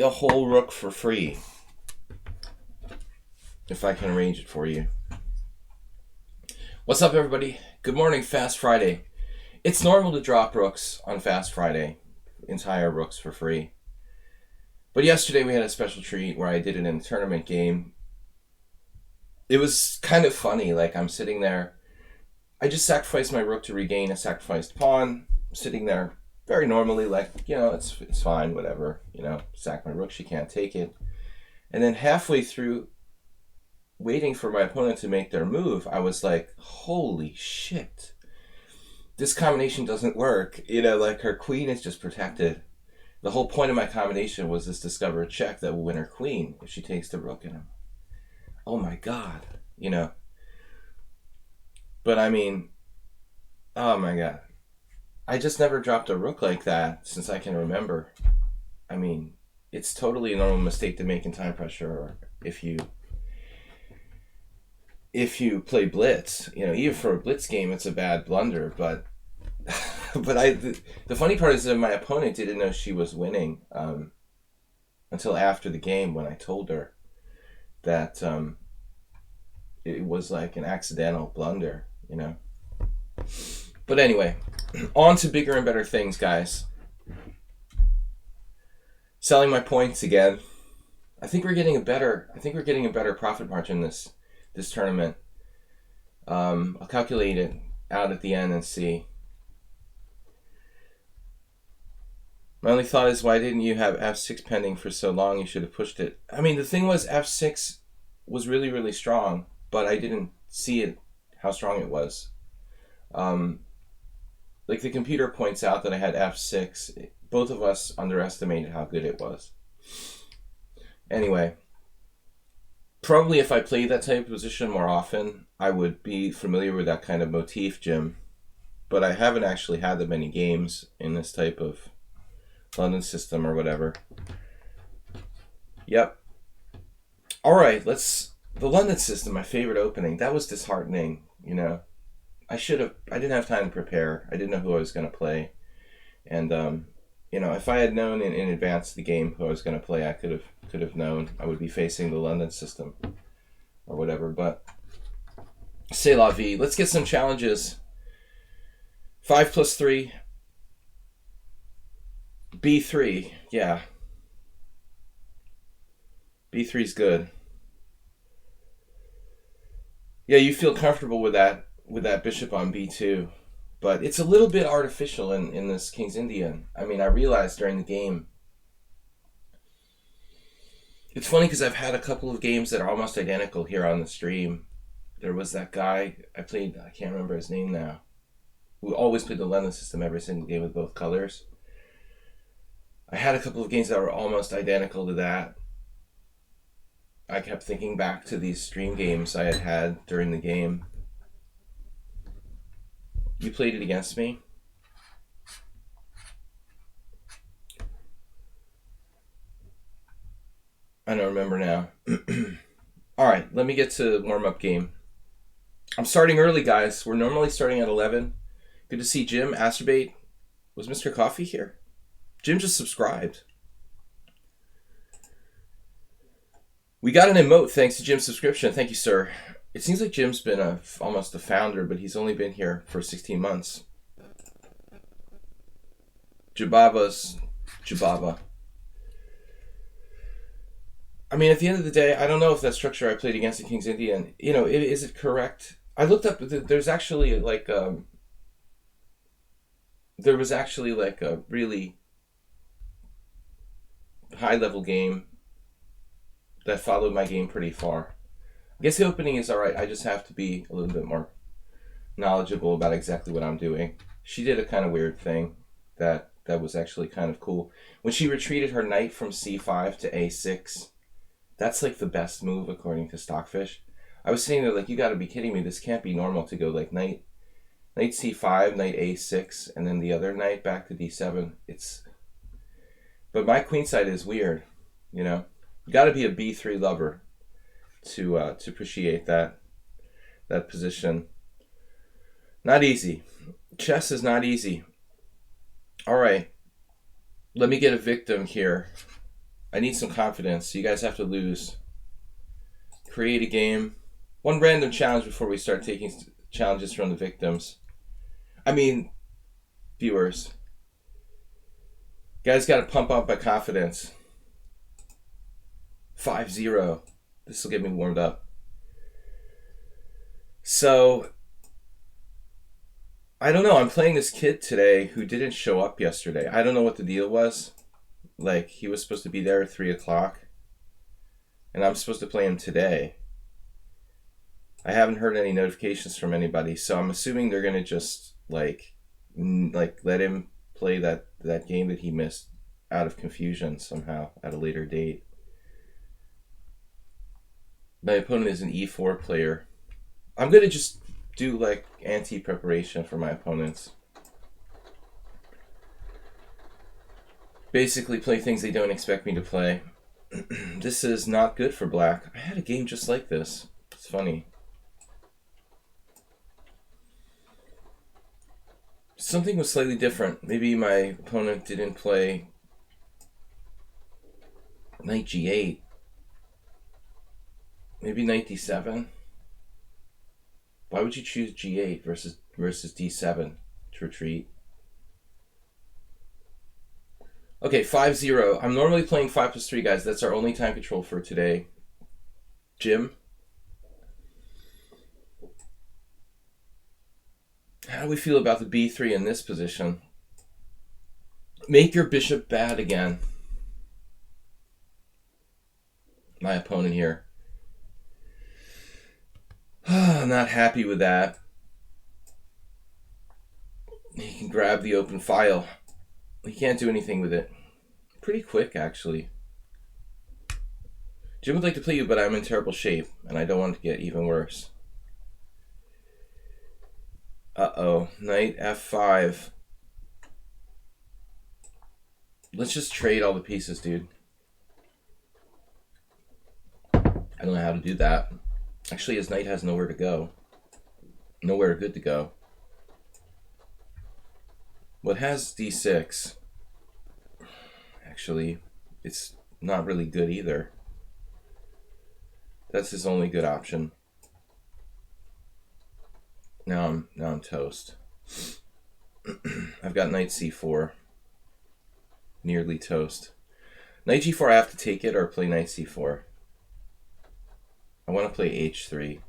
a whole rook for free if I can arrange it for you. What's up, everybody? Good morning, Fast Friday. It's normal to drop rooks on Fast Friday, entire rooks for free. But yesterday we had a special treat where I did it in a tournament game. It was kind of funny. Like, I'm sitting there. I just sacrificed my rook to regain a sacrificed pawn. Sitting there very normally, like, it's fine, whatever. Sack my rook, she can't take it. And then halfway through, waiting for my opponent to make their move, I was like, holy shit. This combination doesn't work. Like, her queen is just protected. The whole point of my combination was this discover a check that will win her queen if she takes the rook in him. Oh my god. But I mean, oh my god. I just never dropped a rook like that since I can remember. I mean, it's totally a normal mistake to make in time pressure, or if you play blitz. Even for a blitz game, it's a bad blunder. But the funny part is that my opponent didn't know she was winning until after the game, when I told her that it was like an accidental blunder. But anyway, on to bigger and better things, guys. Selling my points again. I think we're getting a better profit margin this tournament. I'll calculate it out at the end and see. My only thought is, why didn't you have f6 pending for so long? You should have pushed it. I mean, the thing was, f6 was really, really strong, but I didn't see it, how strong it was. Like, the computer points out that I had f6. Both of us underestimated how good it was. Anyway, probably if I played that type of position more often, I would be familiar with that kind of motif, Jim. But I haven't actually had that many games in this type of London system or whatever. Yep. All right, the London system, my favorite opening. That was disheartening, I didn't have time to prepare. I didn't know who I was going to play. And, if I had known in advance the game who I was going to play, I could have known I would be facing the London system or whatever. But c'est la vie. Let's get some challenges. 5+3. B3. Yeah. B3's good. Yeah, you feel comfortable with that bishop on b2, but it's a little bit artificial in this King's Indian. I mean, I realized during the game. It's funny because I've had a couple of games that are almost identical here on the stream. There was that guy I played, I can't remember his name now, who always played the London system every single game with both colors. I had a couple of games that were almost identical to that. I kept thinking back to these stream games I had during the game. You played it against me? I don't remember now. All right, let me get to warm-up game. I'm starting early, guys. We're normally starting at 11. Good to see Jim. Astrobate. Was Mr. Coffee here? Jim just subscribed. We got an emote thanks to Jim's subscription. Thank you, sir. It seems like Jim's been almost a founder, but he's only been here for 16 months. Jababa. I mean, at the end of the day, I don't know if that structure I played against the King's Indian, is it correct? I looked up, there's actually like, there was actually like a really high-level game that followed my game pretty far. I guess the opening is alright. I just have to be a little bit more knowledgeable about exactly what I'm doing. She did a kind of weird thing that was actually kind of cool. When she retreated her knight from c5 to a6, that's like the best move according to Stockfish. I was sitting there like, you gotta be kidding me. This can't be normal to go like knight c5, knight a6, and then the other knight back to d7. But my queenside is weird, You gotta be a b3 lover to appreciate that position. Not easy. Chess is not easy. All right. Let me get a victim here. I need some confidence. So you guys have to lose. Create a game. One random challenge before we start taking challenges from the victims. I mean, viewers. Guys got to pump up my confidence. 5-0. This will get me warmed up. So, I don't know. I'm playing this kid today who didn't show up yesterday. I don't know what the deal was. Like, he was supposed to be there at 3 o'clock. And I'm supposed to play him today. I haven't heard any notifications from anybody, so I'm assuming they're going to just, like let him play that game that he missed out of confusion somehow at a later date. My opponent is an e4 player. I'm going to just do, like, anti-preparation for my opponents. Basically play things they don't expect me to play. This is not good for black. I had a game just like this. It's funny. Something was slightly different. Maybe my opponent didn't play knight g8. Maybe knight d7. Why would you choose g8 versus d7 to retreat? Okay, 5-0. I'm normally playing 5+3, guys. That's our only time control for today. Jim? How do we feel about the b3 in this position? Make your bishop bad again. My opponent here. I'm not happy with that. He can grab the open file. He can't do anything with it. Pretty quick, actually. Jim would like to play you, but I'm in terrible shape, and I don't want to get even worse. Uh-oh. Knight f5. Let's just trade all the pieces, dude. I don't know how to do that. Actually, his knight has nowhere to go. Nowhere good to go. Well, it has d6. Actually, it's not really good either. That's his only good option. Now I'm toast. I've got knight c4. Nearly toast. Knight g4, I have to take it or play knight c4. I want to play h3.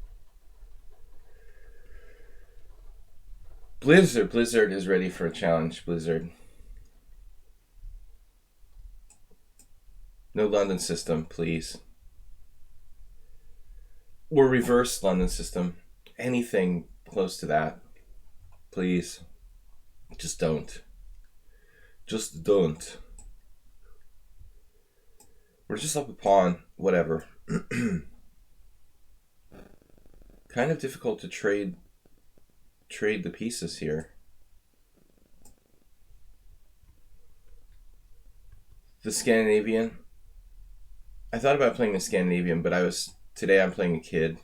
Blizzard is ready for a challenge. Blizzard. No London system, please. Or reverse London system. Anything close to that. Please. Just don't. Just don't. We're just up a pawn. Whatever. Kind of difficult to trade the pieces here. The Scandinavian. I thought about playing the Scandinavian, but today I'm playing a kid.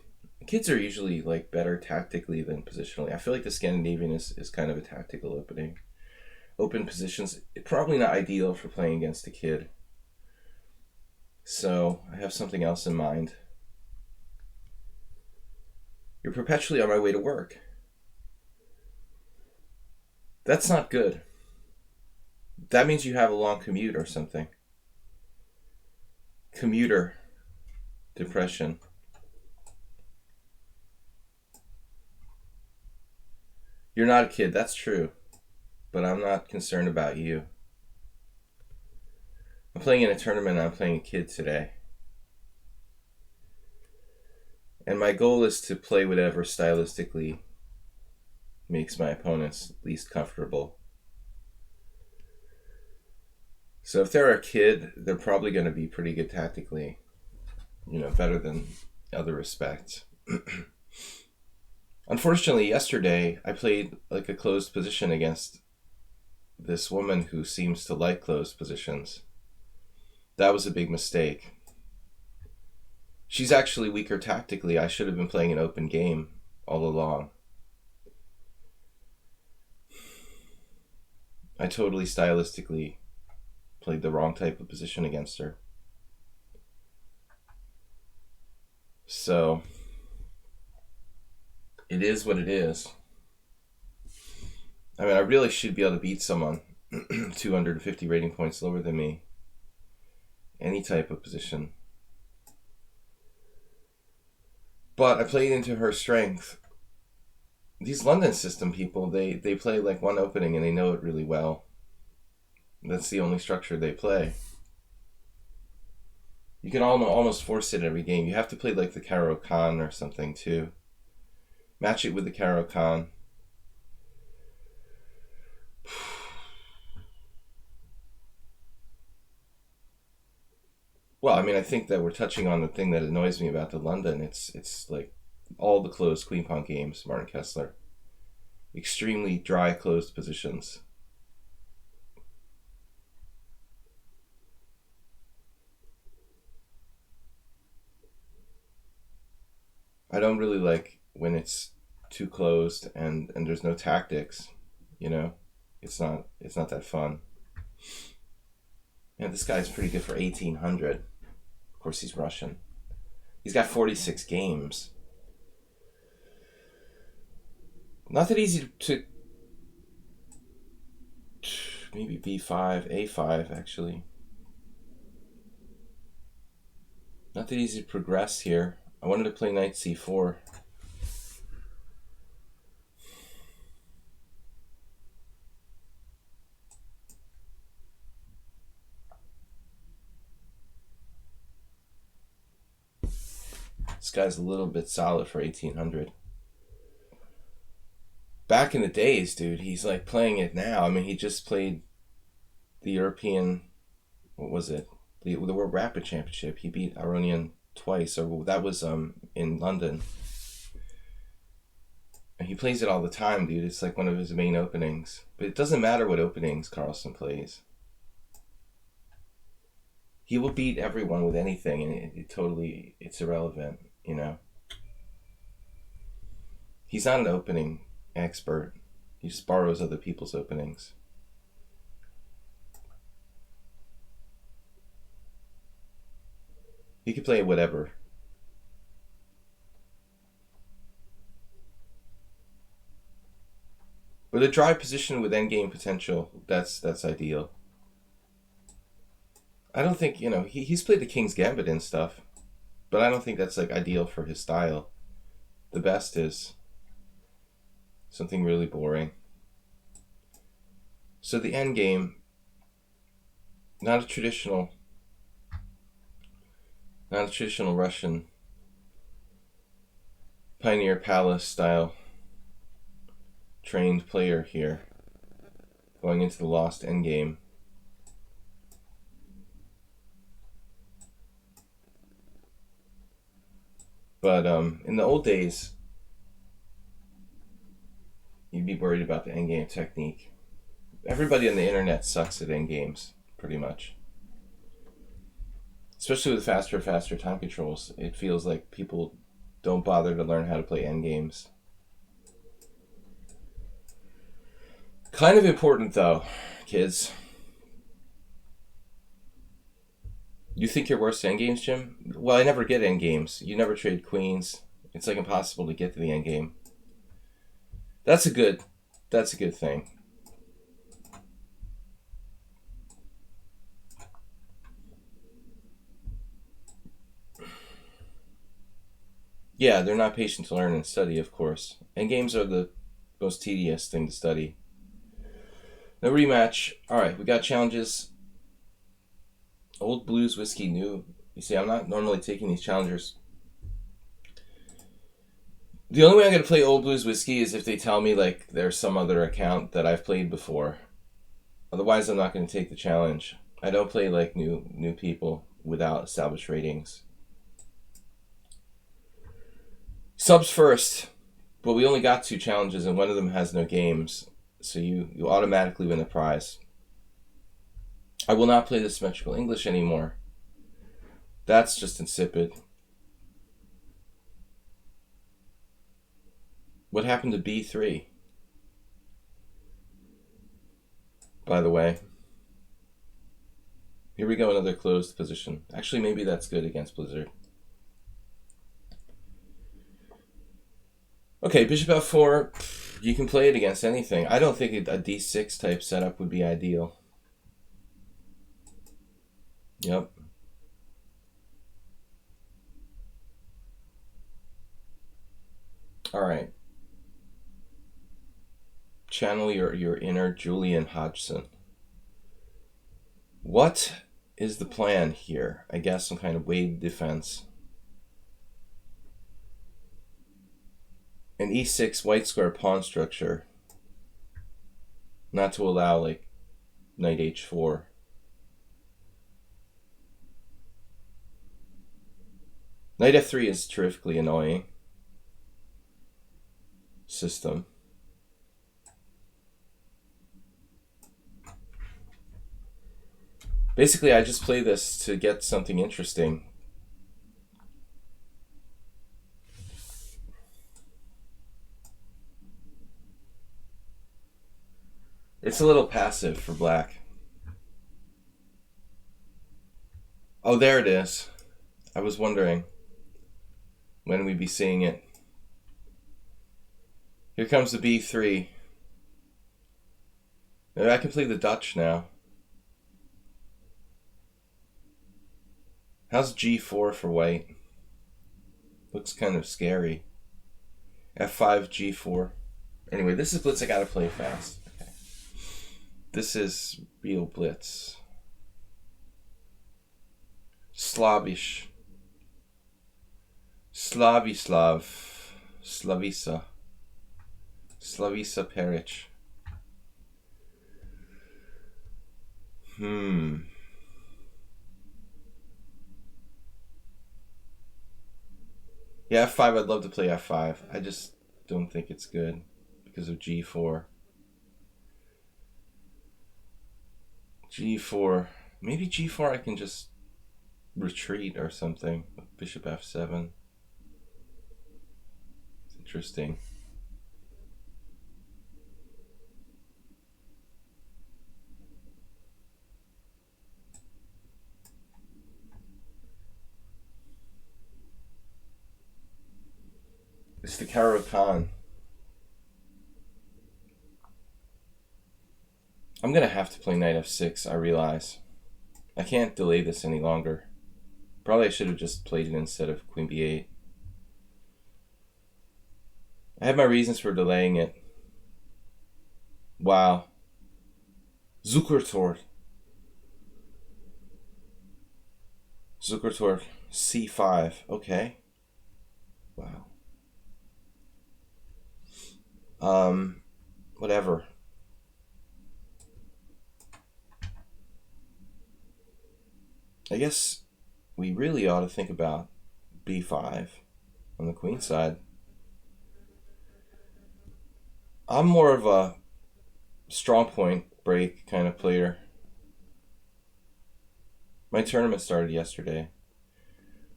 Kids are usually, like, better tactically than positionally. I feel like the Scandinavian is kind of a tactical opening. Open positions, probably not ideal for playing against a kid. So I have something else in mind. You're perpetually on my way to work. That's not good. That means you have a long commute or something. Commuter depression. You're not a kid, that's true. But I'm not concerned about you. I'm playing in a tournament, I'm playing a kid today. And my goal is to play whatever stylistically makes my opponents least comfortable. So if they're a kid, they're probably going to be pretty good tactically. Better than other respects. Unfortunately, yesterday, I played like a closed position against this woman who seems to like closed positions. That was a big mistake. She's actually weaker tactically. I should have been playing an open game all along. I totally stylistically played the wrong type of position against her. So it is what it is. I mean, I really should be able to beat someone 250 rating points lower than me. Any type of position. But I played into her strength. These London system people, they play like one opening and they know it really well. That's the only structure they play. You can almost force it every game. You have to play like the Caro Kann or something too. Match it with the Caro Kann. Well, I mean, I think that we're touching on the thing that annoys me about the London. It's like all the closed Queen Pawn games, Martin Kessler. Extremely dry closed positions. I don't really like when it's too closed and there's no tactics, you know? It's not that fun. And this guy's pretty good for 1800. Of course he's Russian. He's got 46 games. Not that easy to maybe b5, a5 actually. Not that easy to progress here. I wanted to play knight c4. This guy's a little bit solid for 1800. Back in the days, dude, he's like playing it now. I mean, he just played the European, what was it? The World Rapid Championship. He beat Aronian twice, or that was in London. And he plays it all the time, dude. It's like one of his main openings. But it doesn't matter what openings Carlsen plays. He will beat everyone with anything, and it's irrelevant, you know? He's not an opening expert. He just borrows other people's openings. He can play whatever. But a dry position with endgame potential, that's ideal. I don't think, he's played the King's Gambit and stuff, but I don't think that's like ideal for his style. The best is something really boring. So the endgame, not a traditional Russian Pioneer Palace style trained player here, going into the lost endgame. But in the old days, you'd be worried about the endgame technique. Everybody on the internet sucks at endgames, pretty much. Especially with faster and faster time controls, it feels like people don't bother to learn how to play endgames. Kind of important though, kids. You think you're worse at endgames, Jim? Well, I never get endgames. You never trade queens. It's like impossible to get to the endgame. That's a good thing. Yeah, they're not patient to learn and study, of course. Endgames are the most tedious thing to study. No rematch. Alright, we got challenges. Old Blues Whiskey, new. You see, I'm not normally taking these challengers. The only way I'm going to play Old Blues Whiskey is if they tell me like there's some other account that I've played before. Otherwise, I'm not going to take the challenge. I don't play like new people without established ratings. Subs first, but we only got 2 challenges and one of them has no games, so you automatically win the prize. I will not play the symmetrical English anymore. That's just insipid. What happened to B3? By the way. Here we go, another closed position. Actually, maybe that's good against Blizzard. Okay, bishop f4. You can play it against anything. I don't think a d6 type setup would be ideal. Yep. All right. Channel your inner Julian Hodgson. What is the plan here? I guess some kind of wave defense. An e6 white square pawn structure. Not to allow, like, knight h4. Knight f3 is terrifically annoying system. Basically, I just play this to get something interesting. It's a little passive for black. Oh, there it is. I was wondering when we'd be seeing it. Here comes the b3. Maybe I can play the Dutch now. How's g4 for white? Looks kind of scary. f5, g4. Anyway, this is Blitz I gotta play fast. Okay. This is real Blitz. Slavish. Slavislav. Slavisa. Slavisa Peric. Yeah, f5, I'd love to play f5. I just don't think it's good because of g4. g4. Maybe g4 I can just retreat or something. Bishop f7. It's interesting. It's the Caro-Kann. I'm gonna have to play knight f6, I realize. I can't delay this any longer. Probably I should have just played it instead of queen b8. I have my reasons for delaying it. Wow. Zuckertor. Zuckertor c5. Okay. Wow. Whatever. I guess we really ought to think about b5 on the queen side. I'm more of a strong point break kind of player. My tournament started yesterday.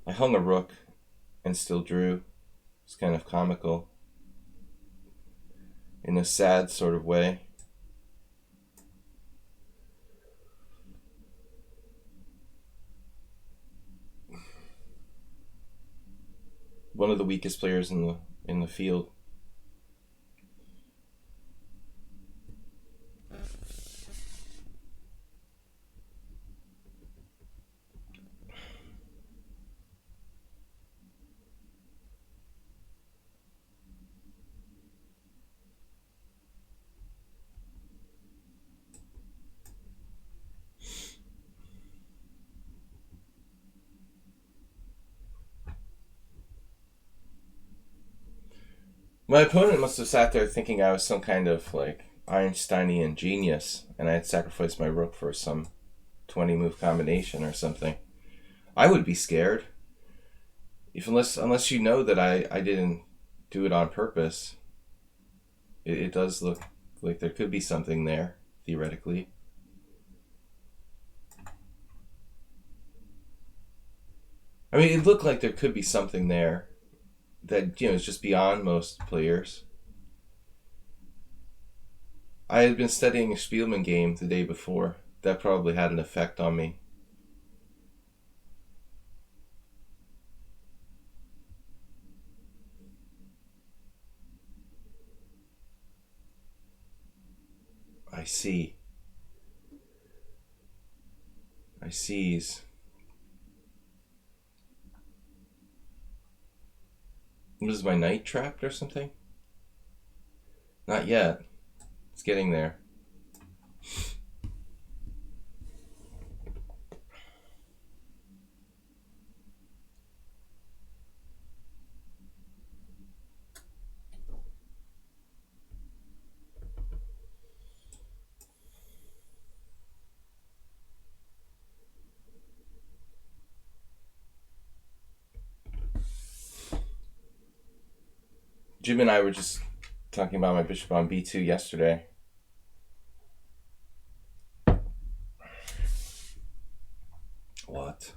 I hung a rook and still drew. It's kind of comical in a sad sort of way. One of the weakest players in the field. My opponent must have sat there thinking I was some kind of like Einsteinian genius and I had sacrificed my rook for some 20 move combination or something. I would be scared. Unless you know that I didn't do it on purpose. It does look like there could be something there, theoretically. I mean, it looked like there could be something there that, is just beyond most players. I had been studying a Spielman game the day before. That probably had an effect on me. see. I sees. Was my knight trapped or something? Not yet. It's getting there. Jim and I were just talking about my bishop on b2 yesterday. What?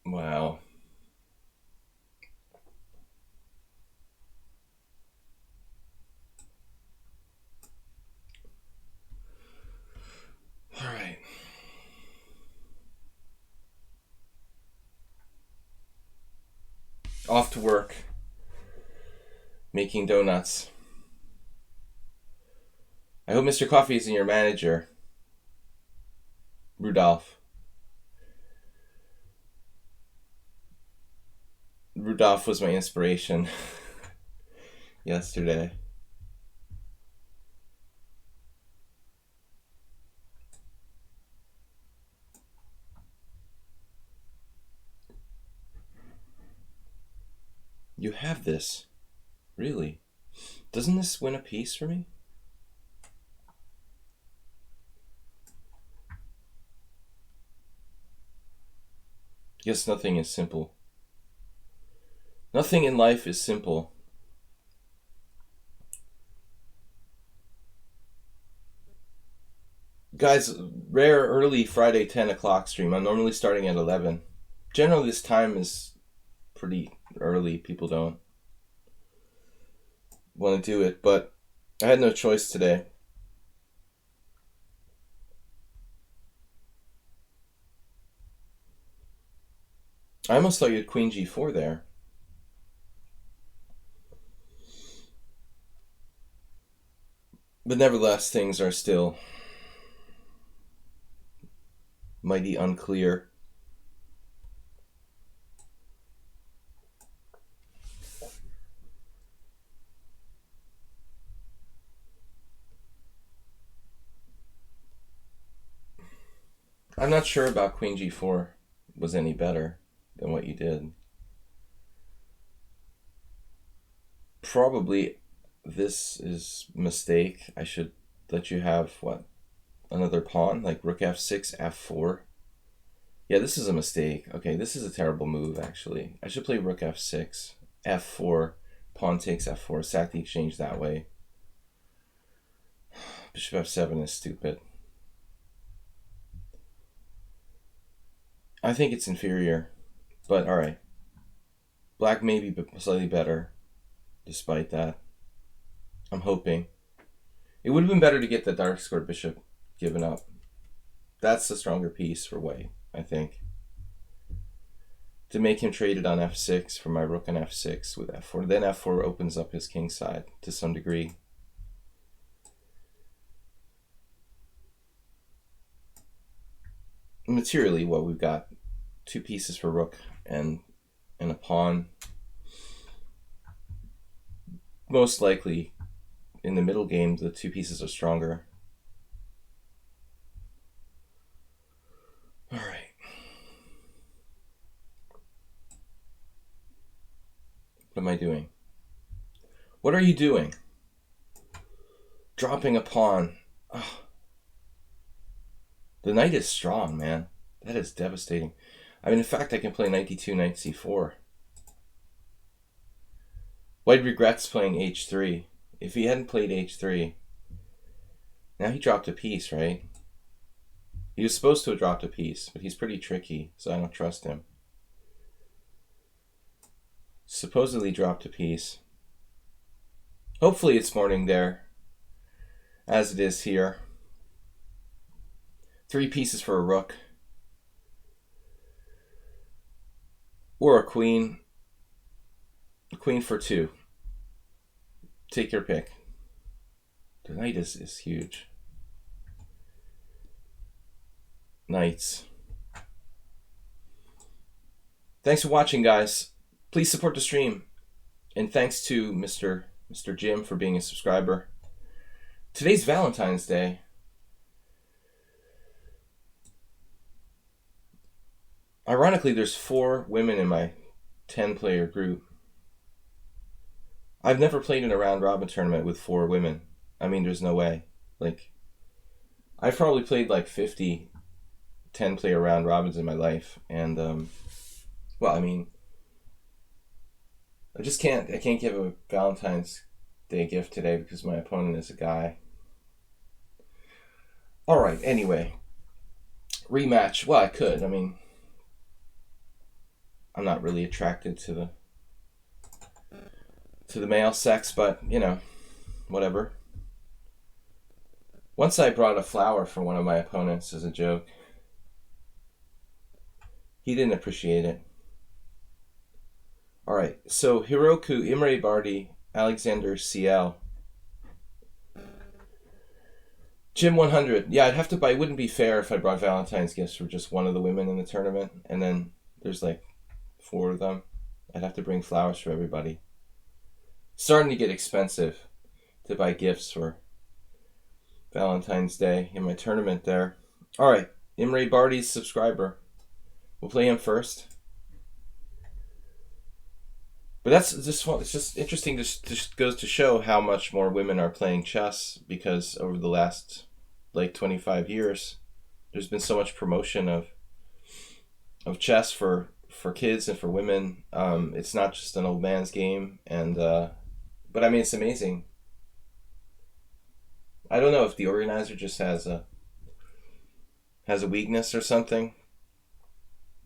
Wow. All right. Off to work. Making donuts. I hope Mr. Coffee isn't your manager. Rudolph. Rudolph was my inspiration yesterday. You have this? Really? Doesn't this win a piece for me? Yes, nothing is simple. Nothing in life is simple. Guys, rare early Friday 10 o'clock stream. I'm normally starting at 11. Generally, this time is pretty early. People don't want to do it, but I had no choice today. I almost thought you had Queen G4 there. But nevertheless, things are still mighty unclear. I'm not sure about Queen G4 was any better than what you did. Probably this is a mistake. I should let you have, what, another pawn? Like rook f6, f4? Yeah, this is a mistake. Okay, this is a terrible move, actually. I should play rook f6, f4, pawn takes f4, sack the exchange that way. Bishop f7 is stupid. I think it's inferior, but alright. Black may be slightly better, despite that. I'm hoping. It would have been better to get the dark squared bishop given up. That's the stronger piece for white, I think. To make him trade it on f6 for my rook on f6 with f4. Then f4 opens up his king side to some degree. Materially, what we've got, two pieces for rook and a pawn. Most likely, in the middle game, the two pieces are stronger. All right. What am I doing? What are you doing? Dropping a pawn. Oh. The knight is strong, man. That is devastating. I mean, in fact, I can play knight d2, knight c4. White regrets playing h3. If he hadn't played h3, now he dropped a piece, right? He was supposed to have dropped a piece, but he's pretty tricky, so I don't trust him. Supposedly dropped a piece. Hopefully it's morning there, as it is here. 3 pieces for a rook. Or a queen. Queen for 2. Take your pick. The knight is huge. Knights. Thanks for watching, guys. Please support the stream. And thanks to Mr. Jim for being a subscriber. Today's Valentine's Day. Ironically, there's 4 women in my 10-player group. I've never played in a round-robin tournament with 4 women. I mean, there's no way. Like, I've probably played like 50 10-player round-robins in my life. And, well, I mean, I can't give a Valentine's Day gift today because my opponent is a guy. Alright, anyway. Rematch. Well, I could. I mean, I'm not really attracted to the male sex, but, you know, whatever. Once I brought a flower for one of my opponents as a joke. He didn't appreciate it. Alright, so Hiroku, Imre Bardi, Alexander CL. Jim 100. Yeah, I'd have to buy. It wouldn't be fair if I brought Valentine's gifts for just one of the women in the tournament, and then there's like 4 of them. I'd have to bring flowers for everybody. Starting to get expensive to buy gifts for Valentine's Day in my tournament there. Alright, Imre Bardi's subscriber. We'll play him first. But it's just interesting. Just goes to show how much more women are playing chess, because over the last like 25 years, there's been so much promotion of chess for kids and for women. It's not just an old man's game, and but I mean, it's amazing. I don't know if the organizer just has a weakness or something,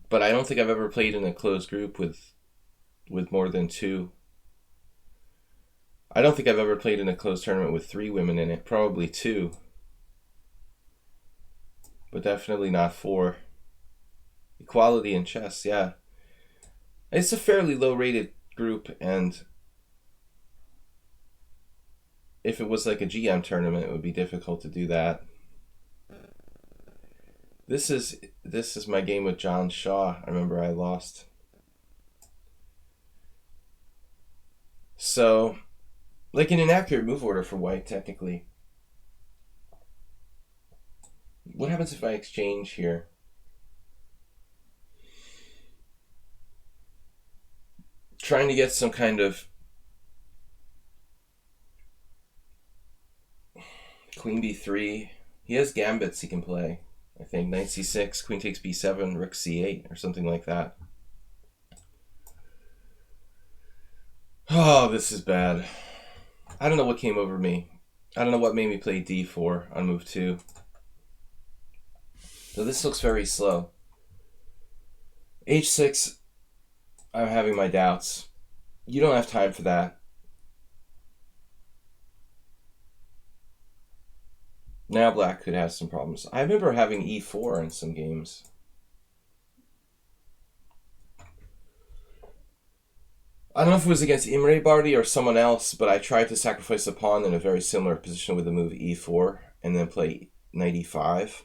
but I don't think I've ever played in a closed group with more than 2. I don't think I've ever played in a closed tournament with 3 women in it. Probably 2. But definitely not 4. Equality in chess, yeah. It's a fairly low-rated group, and if it was like a GM tournament, it would be difficult to do that. This is my game with John Shaw. I remember I lost. So, like an inaccurate move order for white, technically. What happens if I exchange here? Trying to get some kind of Queen b3. He has gambits he can play. I think Knight c6, Queen takes b7, Rook c8, or something like that. Oh, this is bad. I don't know what came over me. I don't know what made me play d4 on move 2. So this looks very slow. h6, I'm having my doubts. You don't have time for that. Now black could have some problems. I remember having e4 in some games. I don't know if it was against Imre Bardi or someone else, but I tried to sacrifice a pawn in a very similar position with the move e4 and then play knight e5.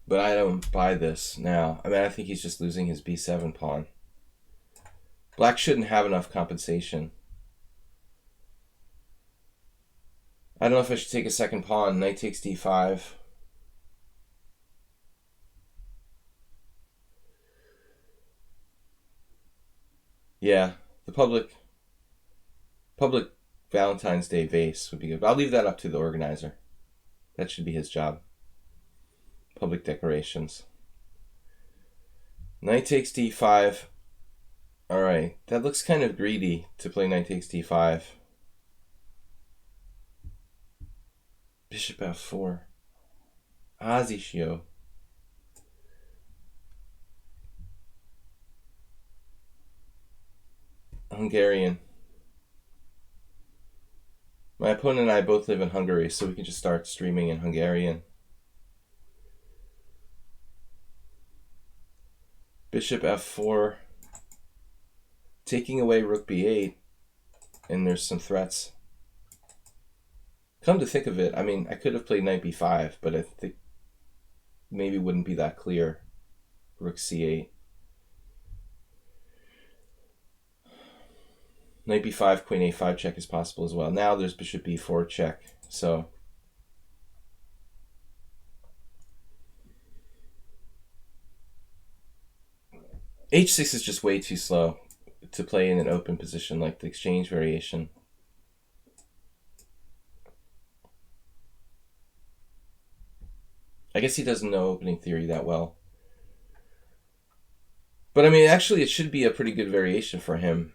But I don't buy this now. I mean, I think he's just losing his b7 pawn. Black shouldn't have enough compensation. I don't know if I should take a second pawn. Knight takes d5. Yeah, the public Valentine's Day vase would be good. But I'll leave that up to the organizer. That should be his job. Public decorations. Knight takes d5. Alright, that looks kind of greedy to play knight takes d5. Bishop f4. Azishio. Hungarian. My opponent and I both live in Hungary, so we can just start streaming in Hungarian. Bishop f4, taking away rook b8, and there's some threats. Come to think of it, I mean, I could have played knight b5, but I think maybe wouldn't be that clear. Rook c8. Knight b5, queen a5 check is possible as well. Now there's bishop b4 check, so h6 is just way too slow to play in an open position like the exchange variation. I guess he doesn't know opening theory that well. But I mean, actually it should be a pretty good variation for him.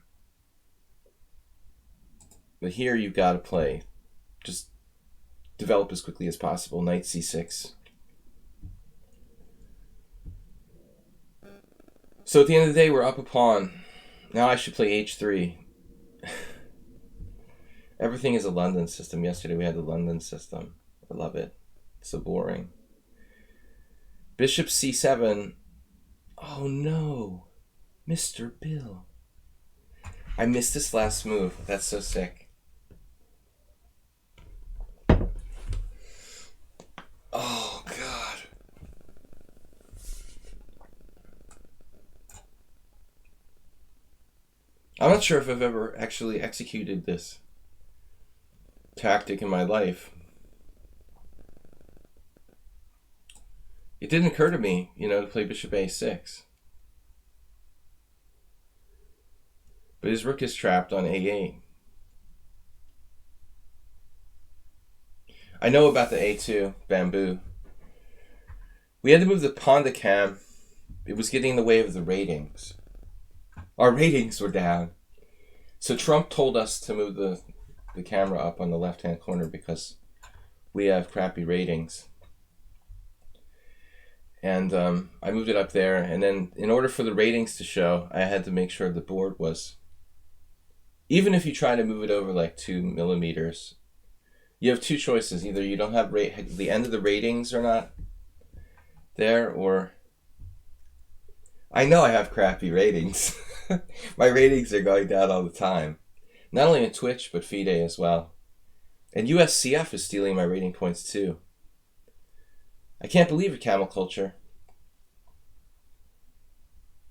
But here you've got to play. Just develop as quickly as possible. Knight c6. So at the end of the day, we're up a pawn. Now I should play h3. Everything is a London system. Yesterday we had the London system. I love it. It's so boring. Bishop c7. Oh no. Mr. Bill. I missed this last move. That's so sick. Oh, God. I'm not sure if I've ever actually executed this tactic in my life. It didn't occur to me, to play bishop a6. But his rook is trapped on a8. I know about the a2 bamboo. We had to move the pawn to cam. It was getting in the way of the ratings. Our ratings were down. So Trump told us to move the camera up on the left-hand corner because we have crappy ratings. And I moved it up there. And then in order for the ratings to show, I had to make sure the board was... Even if you try to move it over like 2 millimeters, you have two choices. Either you don't have the end of the ratings are not there, or... I know I have crappy ratings. My ratings are going down all the time. Not only on Twitch, but FIDE as well. And USCF is stealing my rating points too. I can't believe it, Camel Culture.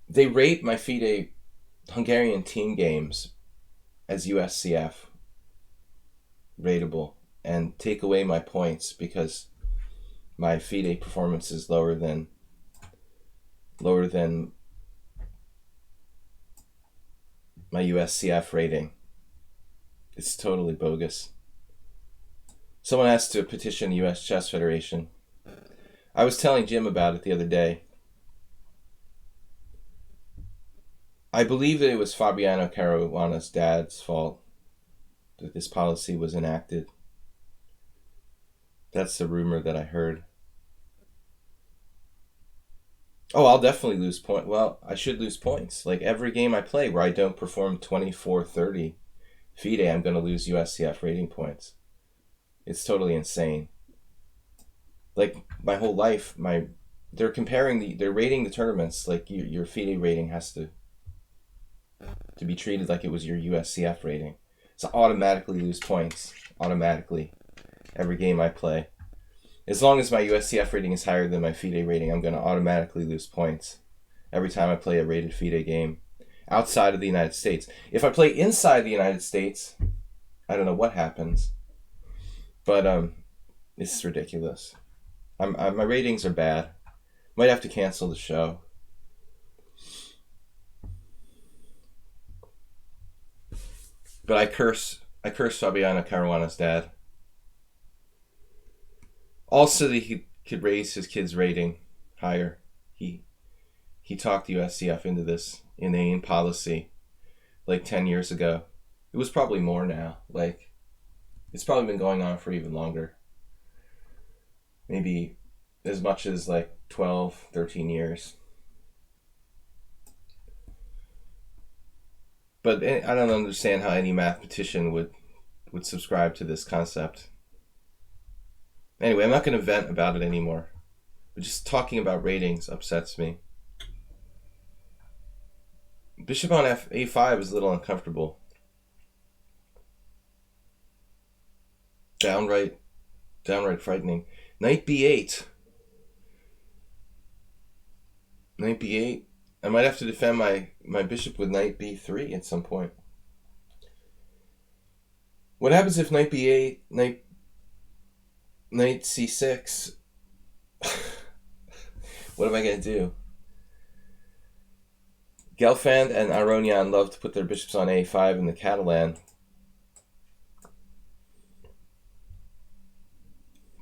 They rate my FIDE Hungarian team games as USCF rateable and take away my points because my FIDE performance is lower than my USCF rating. It's totally bogus. Someone has to petition the US Chess Federation. I was telling Jim about it the other day. I believe that it was Fabiano Caruana's dad's fault that this policy was enacted. That's the rumor that I heard. Oh, I'll definitely lose points. Well, I should lose points. Like every game I play where I don't perform 24-30 FIDE, I'm going to lose USCF rating points. It's totally insane. Like my whole life, they're rating the tournaments like your FIDE rating has to be treated like it was your USCF rating. So I automatically lose points. Automatically. Every game I play. As long as my USCF rating is higher than my FIDE rating, I'm going to automatically lose points every time I play a rated FIDE game outside of the United States. If I play inside the United States, I don't know what happens. But it's ridiculous. My ratings are bad. Might have to cancel the show. But I curse Fabiano Caruana's dad. Also, that he could raise his kid's rating higher. He talked USCF into this inane policy like 10 years ago. It was probably more now. Like, it's probably been going on for even longer. Maybe as much as like 12, 13 years. But I don't understand how any mathematician would subscribe to this concept. Anyway, I'm not going to vent about it anymore. But just talking about ratings upsets me. Bishop on a5 is a little uncomfortable. Downright frightening. Knight b8. Knight b8. I might have to defend my bishop with knight b3 at some point. What happens if knight b8, knight c6? What am I going to do? Gelfand and Aronian love to put their bishops on a5 in the Catalan.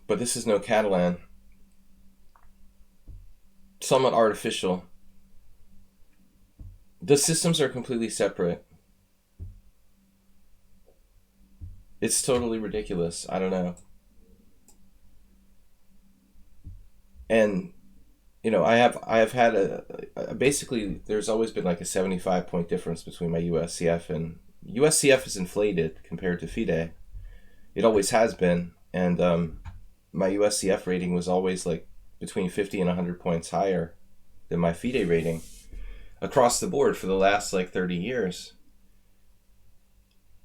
But this is no Catalan. Somewhat artificial. The systems are completely separate. It's totally ridiculous. I don't know. And I have had basically there's always been like a 75-point difference between my USCF, and USCF is inflated compared to FIDE. It always has been, and my USCF rating was always like between 50 and 100 points higher than my FIDE rating across the board for the last like 30 years.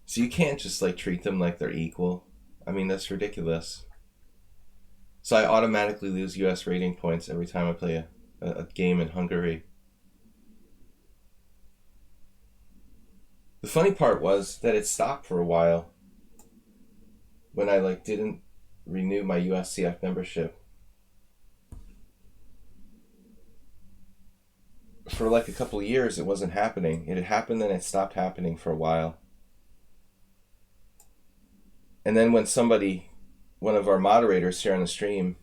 So you can't just like treat them like they're equal. I mean, that's ridiculous. So I automatically lose US rating points every time I play a game in Hungary. The funny part was that it stopped for a while when I like didn't renew my USCF membership. For like a couple of years it wasn't happening. It had happened, then it stopped happening for a while. And then when one of our moderators here on the stream,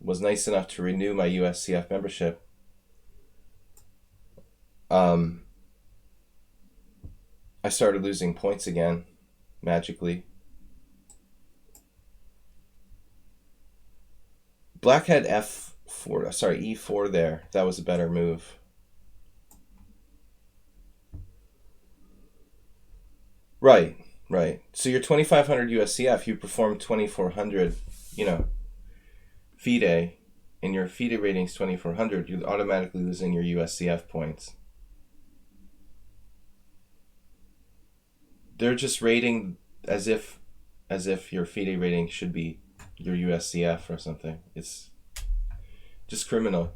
was nice enough to renew my USCF membership, I started losing points again, magically. Black had E4 there. That was a better move. Right. So you're 2,500 USCF, you perform 2,400, FIDE, and your FIDE rating's 2,400, you're automatically losing your USCF points. They're just rating as if your FIDE rating should be your USCF or something. It's just criminal.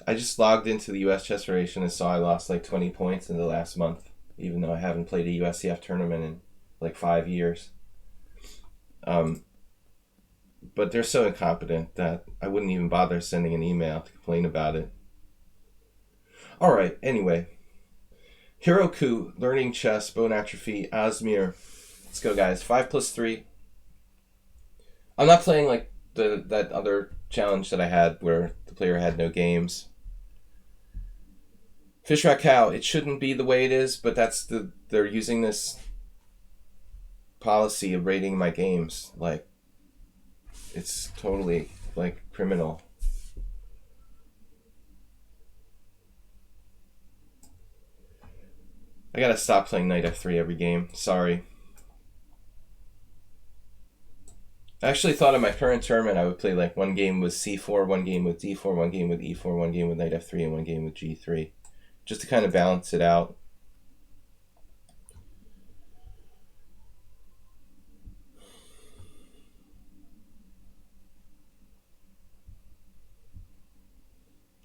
I just logged into the US Chess Federation and saw I lost like 20 points in the last month, even though I haven't played a USCF tournament in like 5 years. But they're so incompetent that I wouldn't even bother sending an email to complain about it. All right, anyway. Hiroku, learning chess, bone atrophy, Asmir. Let's go, guys. 5+3. I'm not playing like that other challenge that I had where the player had no games. Fish Rat Cow, it shouldn't be the way it is, but they're using this policy of rating my games. Like, it's totally like criminal. I gotta stop playing knight f3 every game. Sorry. I actually thought in my current tournament I would play like one game with c4, one game with d4, one game with e4, one game with knight f3, and one game with g3. Just to kind of balance it out.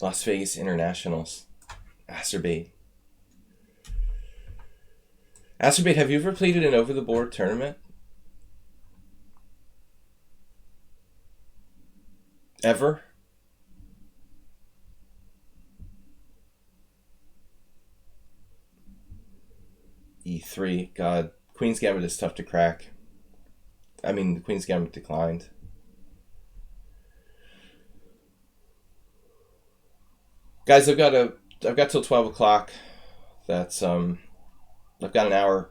Las Vegas Internationals. Acerbate. Acerbate, have you ever played in an over-the-board tournament? Ever? E3. God. Queen's Gambit is tough to crack. I mean, the Queen's Gambit declined. Guys, I've got till 12 o'clock. That's I've got an hour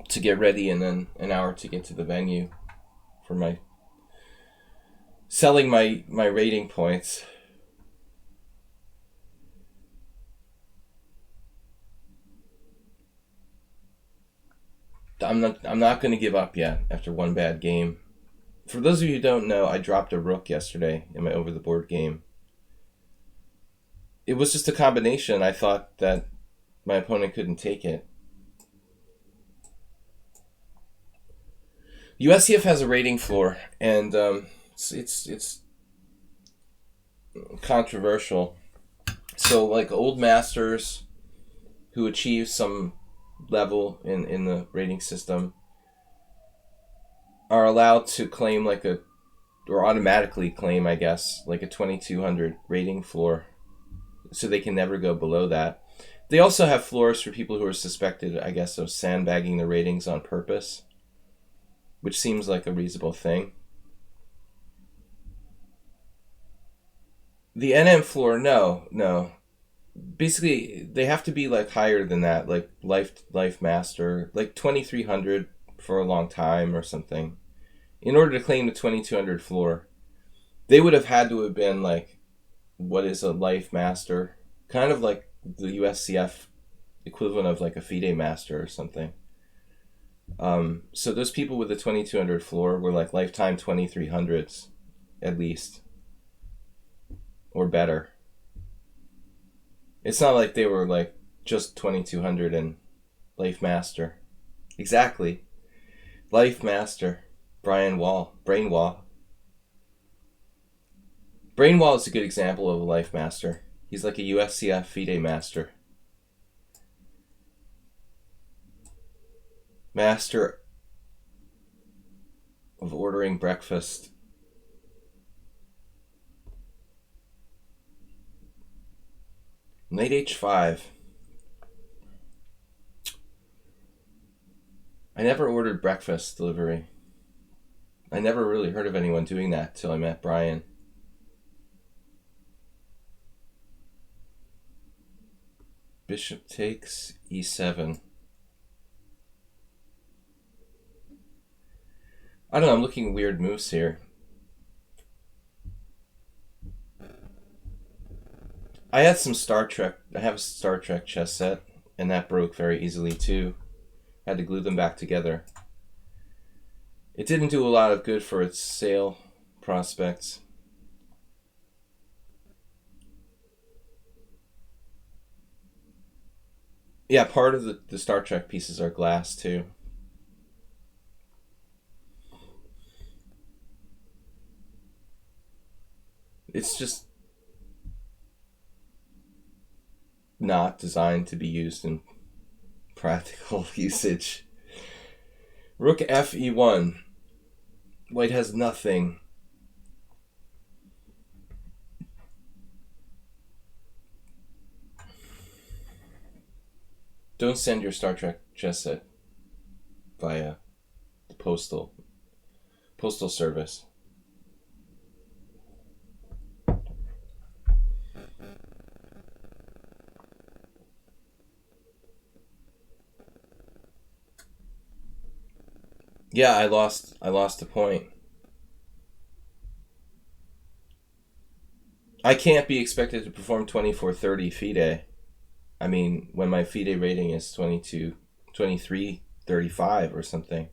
to get ready and then an hour to get to the venue for selling my rating points. I'm not going to give up yet after one bad game. For those of you who don't know, I dropped a rook yesterday in my over-the-board game. It was just a combination. I thought that My opponent couldn't take it. USCF has a rating floor, and it's controversial. So like old masters who achieve some level in the rating system are allowed to claim like a, or automatically claim, I guess, like a 2200 rating floor, so they can never go below that. They also have floors for people who are suspected, I guess, of sandbagging the ratings on purpose, which seems like a reasonable thing. The NM floor, no. Basically, they have to be like higher than that, like life master, like 2300 for a long time or something, in order to claim the 2200 floor. They would have had to have been like, what is a life master? Kind of like the USCF equivalent of like a FIDE master or something. So those people with the 2200 floor were like lifetime 2300s, at least, or better. It's not like they were like just 2200 and life master. Exactly. Life master. Brainwall. Brainwall is a good example of a life master. He's like a USCF FIDE master. Master of ordering breakfast. Knight h5. I never ordered breakfast delivery. I never really heard of anyone doing that till I met Brian. Bishop takes e7. I don't know, I'm looking at weird moves here. I had some Star Trek. I have a Star Trek chess set, and that broke very easily too. Had to glue them back together. It didn't do a lot of good for its sale prospects. Yeah, part of the Star Trek pieces are glass too. It's just not designed to be used in practical usage. Rook f e1. White has nothing. Don't send your Star Trek chess set via the postal service. Yeah, I lost a point. I can't be expected to perform 2430 FIDE. I mean, when my FIDE rating is 2335 or something.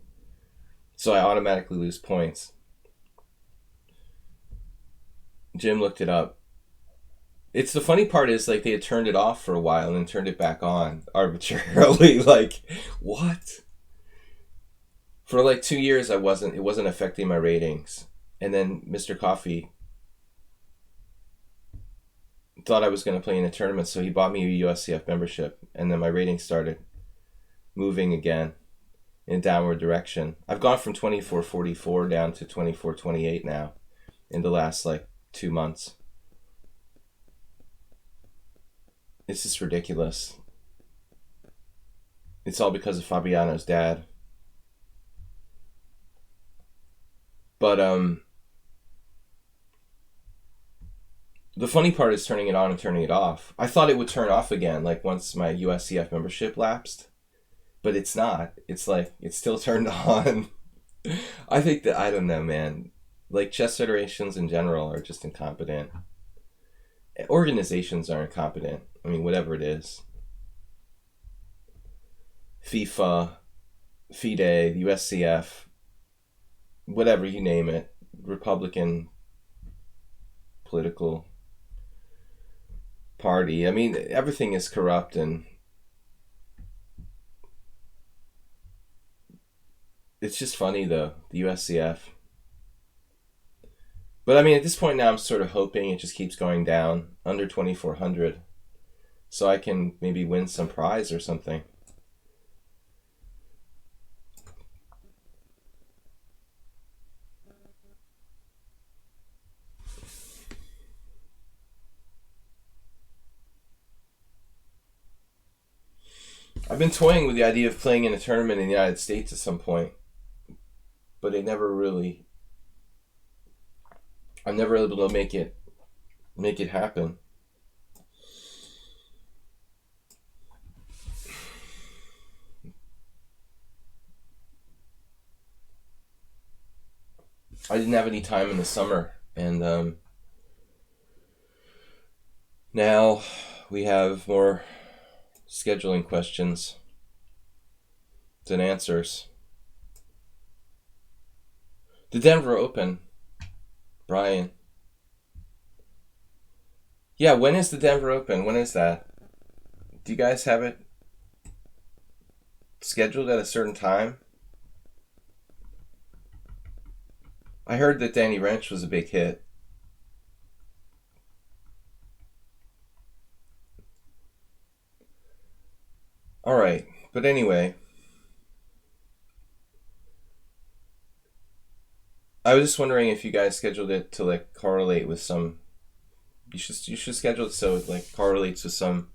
So I automatically lose points. Jim looked it up. It's the funny part is like they had turned it off for a while and then turned it back on arbitrarily. Like, what? For like 2 years it wasn't affecting my ratings. And then Mr. Coffee thought I was going to play in a tournament, so he bought me a USCF membership, and then my ratings started moving again in a downward direction. I've gone from 2444 down to 2428 now in the last like 2 months. It's just ridiculous. It's all because of Fabiano's dad. But the funny part is turning it on and turning it off. I thought it would turn off again, like once my USCF membership lapsed, but it's not. It's like it's still turned on. I think that, I don't know, man. Like chess federations in general are just incompetent. Organizations are incompetent. I mean, whatever it is. FIFA, FIDE, USCF, whatever you name it, Republican political party. I mean, everything is corrupt and It's just funny though, the USCF. But I mean, at this point now, I'm sort of hoping it just keeps going down under 2,400, so I can maybe win some prize or something. I've been toying with the idea of playing in a tournament in the United States at some point, but I'm never able to make it happen. I didn't have any time in the summer, and now we have more scheduling questions than answers. The Denver Open, Brian. Yeah, when is the Denver Open? When is that? Do you guys have it scheduled at a certain time? I heard that Danny Wrench was a big hit. All right, but anyway, I was just wondering if you guys scheduled it to like correlate with some. You should schedule it so it like correlates with some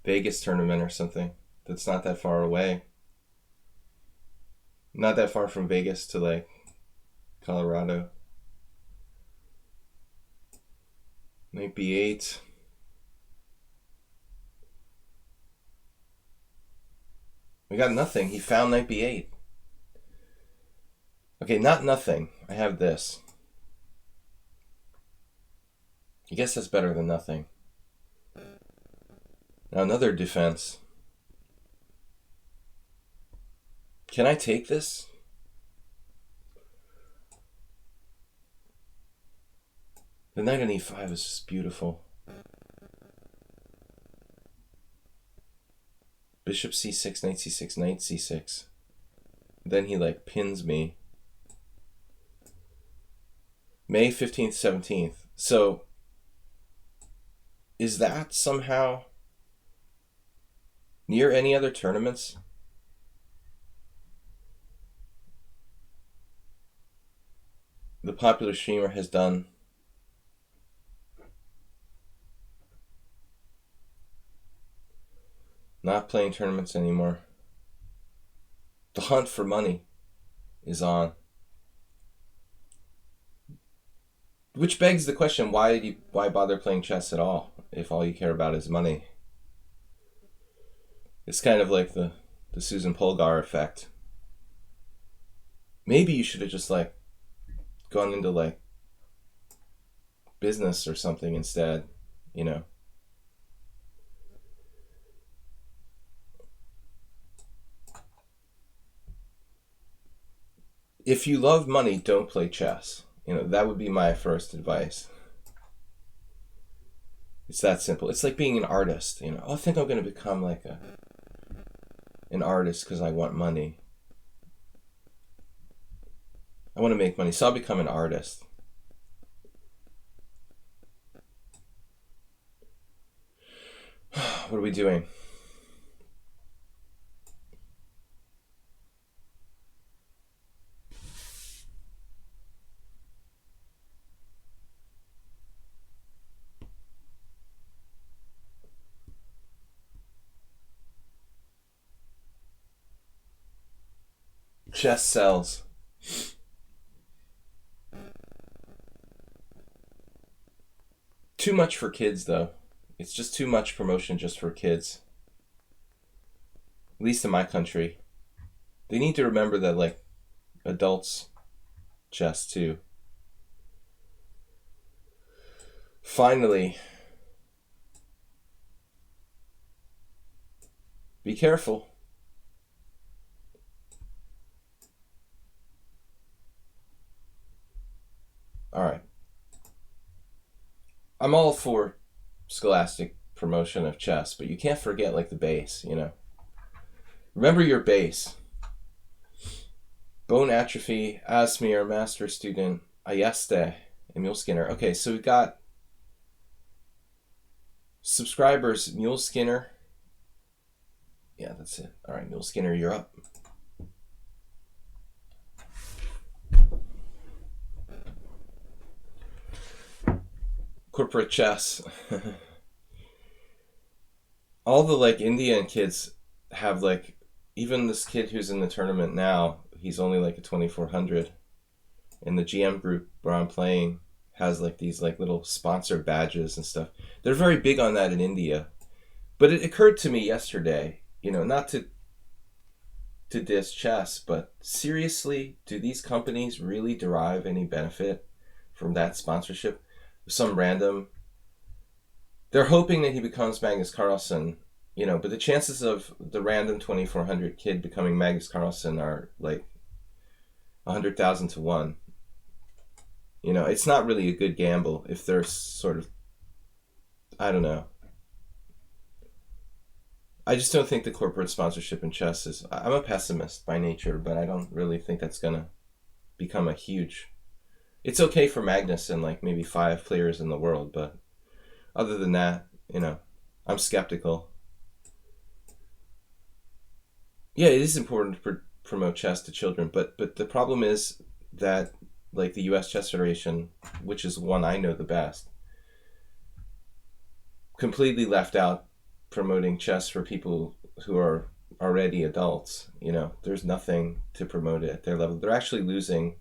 Vegas tournament or something that's not that far away. Not that far from Vegas to like Colorado. Knight b8. We got nothing. He found Knight b8. Okay, not nothing. I have this. I guess that's better than nothing. Now another defense. Can I take this? The knight on e5 is just beautiful. Bishop c6, knight c6, knight c6. Then he like pins me. May 15th, 17th. So, is that somehow near any other tournaments? The popular streamer has done. Not playing tournaments anymore. The hunt for money is on. Which begs the question, why bother playing chess at all if all you care about is money? It's kind of like the Susan Polgar effect. Maybe you should have just like gone into like business or something instead, you know. If you love money, don't play chess. You know, that would be my first advice. It's that simple. It's like being an artist, you know. I think I'm going to become like an artist because I want money. I want to make money, so I'll become an artist. What are we doing? Chess sells. Too much for kids, though. It's just too much promotion just for kids. At least in my country. They need to remember that, like, adults chess, too. Finally. Be careful. All right. I'm all for scholastic promotion of chess, but you can't forget like the base, you know. Remember your base. Bone atrophy, Asmir, master student, Ayeste, and Mule Skinner. Okay, so we've got subscribers, Mule Skinner. Yeah, that's it. All right, Mule Skinner, you're up. Corporate chess. All the like Indian kids have like, even this kid who's in the tournament now, he's only like a 2400. And the GM group where I'm playing has like these like little sponsor badges and stuff. They're very big on that in India. But it occurred to me yesterday, not to diss chess, but seriously, do these companies really derive any benefit from that sponsorship? Some random. They're hoping that he becomes Magnus Carlsen, but the chances of the random 2400 kid becoming Magnus Carlsen are like 100,000 to 1. It's not really a good gamble if they're sort of, I don't know. I just don't think the corporate sponsorship in chess is, I'm a pessimist by nature, but I don't really think that's going to become a huge, it's okay for Magnus and like maybe 5 players in the world, but other than that, I'm skeptical. Yeah, it is important to promote chess to children, but the problem is that like the U.S. Chess Federation, which is one I know the best, completely left out promoting chess for people who are already adults. There's nothing to promote it at their level. They're actually losing.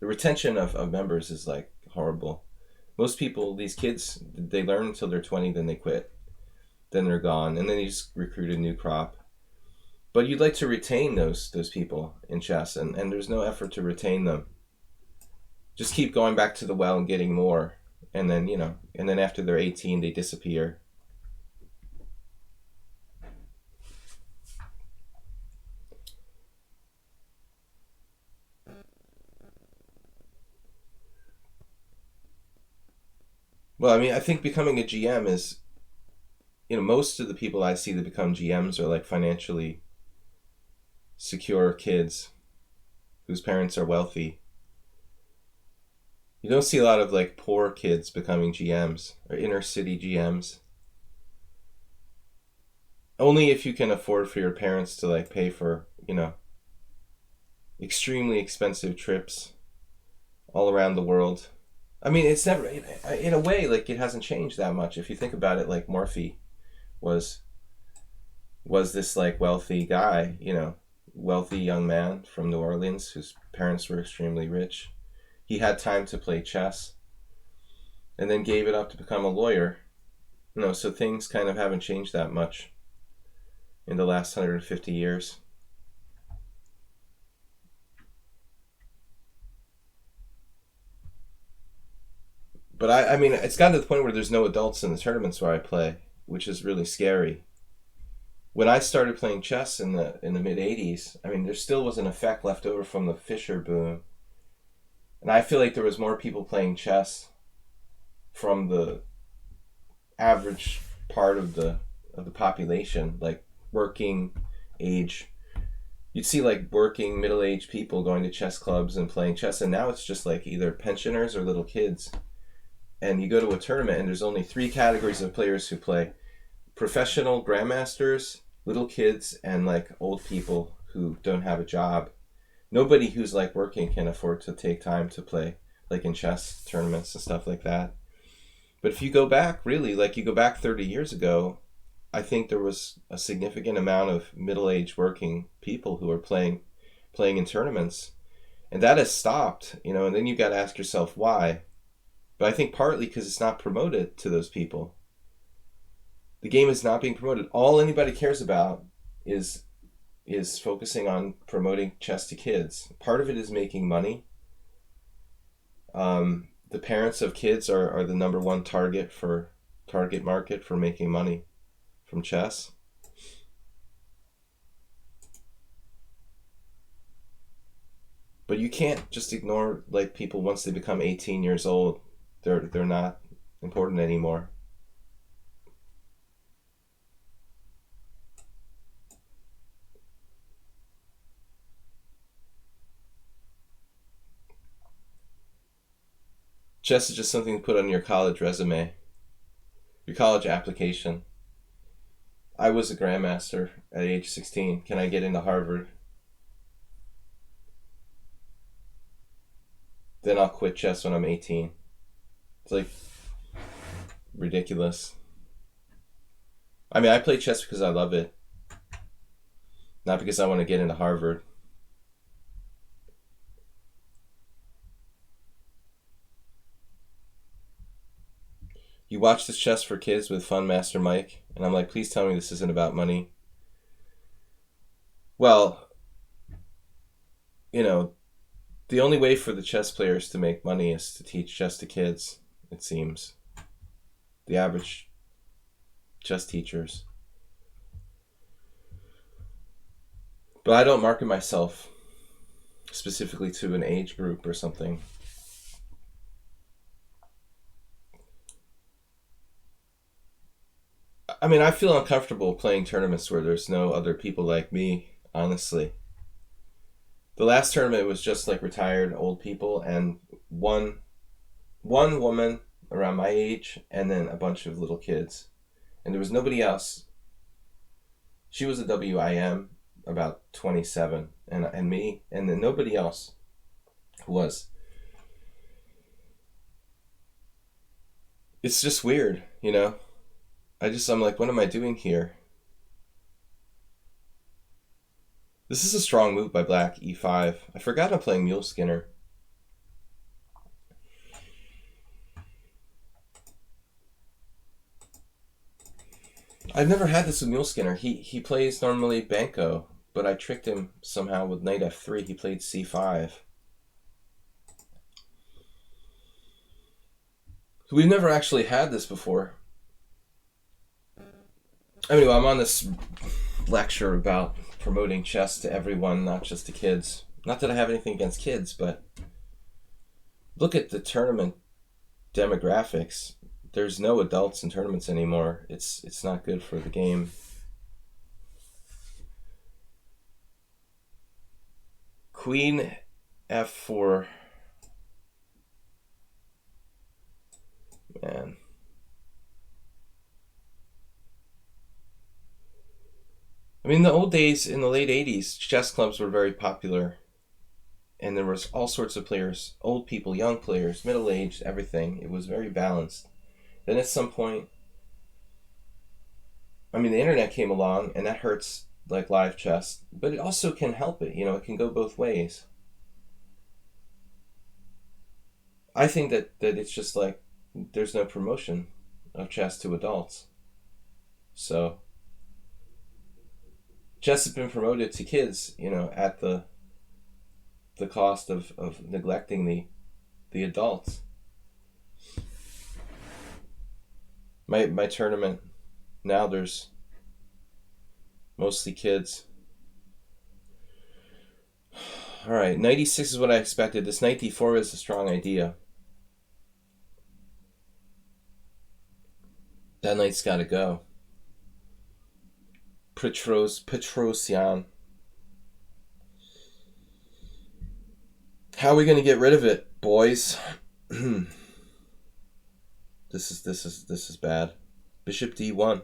The retention of members is like horrible. Most people, these kids, they learn until they're 20, then they quit. Then they're gone, and then you just recruit a new crop. But you'd like to retain those people in chess, and there's no effort to retain them. Just keep going back to the well and getting more, and then, and then after they're 18, they disappear. Well, I mean, I think becoming a GM is, most of the people I see that become GMs are like financially secure kids whose parents are wealthy. You don't see a lot of like poor kids becoming GMs or inner city GMs. Only if you can afford for your parents to like pay for, extremely expensive trips all around the world. I mean, it's never, in a way, like it hasn't changed that much. If you think about it, like Morphy was this like wealthy guy, wealthy young man from New Orleans whose parents were extremely rich. He had time to play chess and then gave it up to become a lawyer. So things kind of haven't changed that much in the last 150 years. But I mean, it's gotten to the point where there's no adults in the tournaments where I play, which is really scary. When I started playing chess in the mid 80s, I mean, there still was an effect left over from the Fischer boom. And I feel like there was more people playing chess from the average part of the population, like working age. You'd see like working middle-aged people going to chess clubs and playing chess, and now it's just like either pensioners or little kids. And you go to a tournament and there's only 3 categories of players who play: professional grandmasters, little kids, and like old people who don't have a job. Nobody who's like working can afford to take time to play like in chess tournaments and stuff like that. But if you go back, really, like you go back 30 years ago, I think there was a significant amount of middle-aged working people who were playing in tournaments. And that has stopped, and then you got to ask yourself why. But I think partly because it's not promoted to those people. The game is not being promoted. All anybody cares about is focusing on promoting chess to kids. Part of it is making money. The parents of kids are the number one target market for making money from chess. But you can't just ignore like people once they become 18 years old. They're not important anymore. Chess is just something to put on your college resume, your college application. I was a grandmaster at age 16. Can I get into Harvard? Then I'll quit chess when I'm 18. It's like ridiculous. I mean, I play chess because I love it, not because I want to get into Harvard. You watch this Chess for Kids with Fun Master Mike, and I'm like, please tell me this isn't about money. Well, you know, the only way for the chess players to make money is to teach chess to kids, it seems. The average chess teachers. But I don't market myself specifically to an age group or something. I mean, I feel uncomfortable playing tournaments where there's no other people like me, honestly. The last tournament was just like retired old people and one woman around my age and then a bunch of little kids. And there was nobody else. She was a WIM, about 27, and me, and then nobody else was. It's just weird, you know? I'm like, what am I doing here? This is a strong move by black, e5. I forgot I'm playing Mule Skinner. I've never had this with Mule Skinner. He plays normally Banco, but I tricked him somehow with knight f3. He played c5. We've never actually had this before. Anyway, I'm on this lecture about promoting chess to everyone, not just to kids. Not that I have anything against kids, but look at the tournament demographics. There's no adults in tournaments anymore. It's not good for the game. Queen f4. Man. I mean, in the old days, in the late 80s, chess clubs were very popular. And there was all sorts of players, old people, young players, middle-aged, everything. It was very balanced. Then at some point, I mean, the internet came along, and that hurts like live chess, but it also can help it. You know, it can go both ways. I think that it's just like there's no promotion of chess to adults. So chess has been promoted to kids, you know, at the cost of neglecting the adults. My tournament, now there's mostly kids. Alright, knight e6 is what I expected. This knight d4 is a strong idea. That knight's gotta go. Petrosian. How are we gonna get rid of it, boys? This is bad. Bishop d1.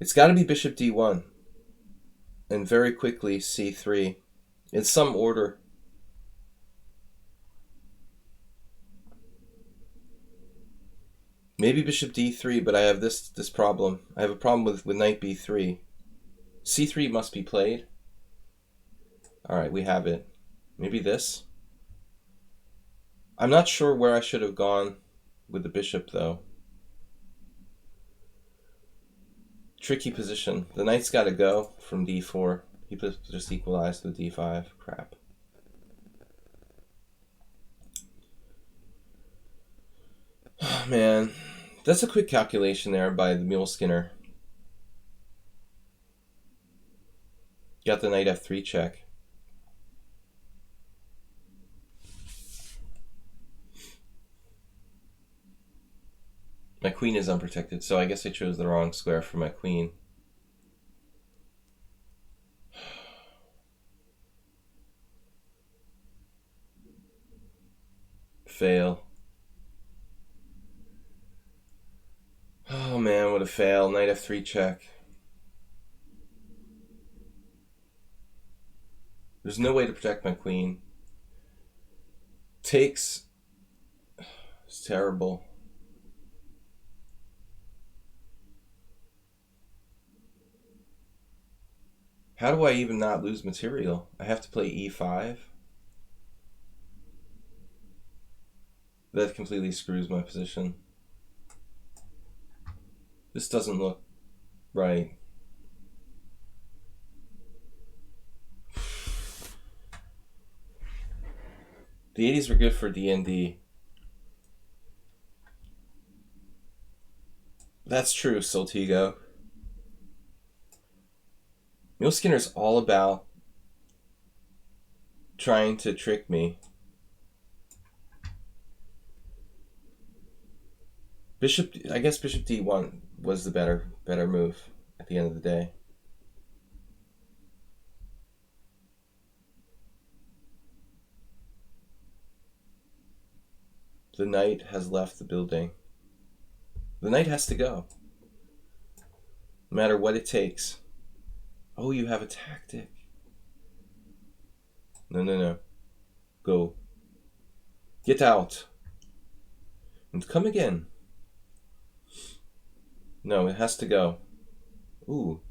It's got to be bishop d1, and very quickly c3, in some order. Maybe bishop d3, but I have this problem. I have a problem with knight b3. c3 must be played. All right, we have it. Maybe this. I'm not sure where I should have gone with the bishop, though. Tricky position. The knight's got to go from d4. He just equalized with d5. Crap. Oh, man. That's a quick calculation there by the Mule Skinner. Got the knight f3 check. My queen is unprotected, so I guess I chose the wrong square for my queen. fail. Oh man, what a fail. Knight f3 check. There's no way to protect my queen. Takes. It's terrible. How do I even not lose material? I have to play e5. That completely screws my position. This doesn't look right. The 80s were good for D&D. That's true, Soltigo. Mule Skinner's all about trying to trick me. I guess Bishop D1 was the better move at the end of the day. The knight has left the building. The knight has to go. No matter what it takes. Oh, you have a tactic. No. Go. Get out. And come again. No, it has to go. Ooh.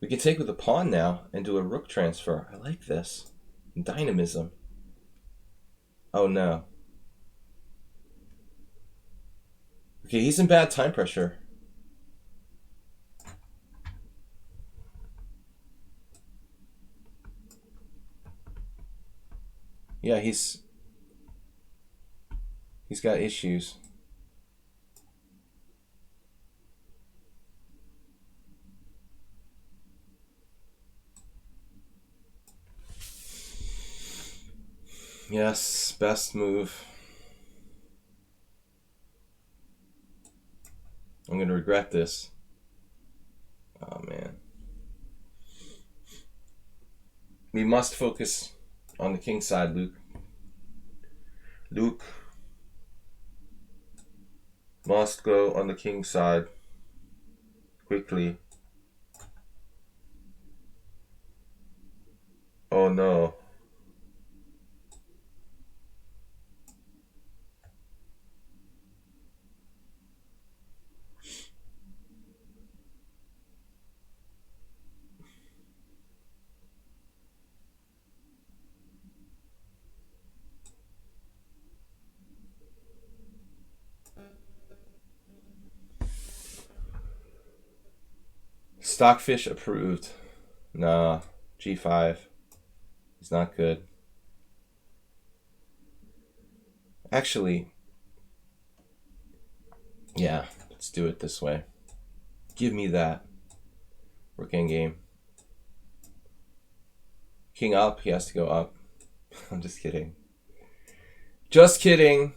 We can take with a pawn now and do a rook transfer. I like this. Dynamism. Oh no. Okay, he's in bad time pressure. Yeah, he's got issues. Yes, best move. I'm going to regret this. Oh, man. We must focus on the king side, Luke. Luke must go on the king side. Quickly. Oh, no. Stockfish approved. Nah, G5. He's not good. Actually, yeah, let's do it this way. Give me that. Rook endgame. King up, he has to go up. I'm just kidding. Just kidding.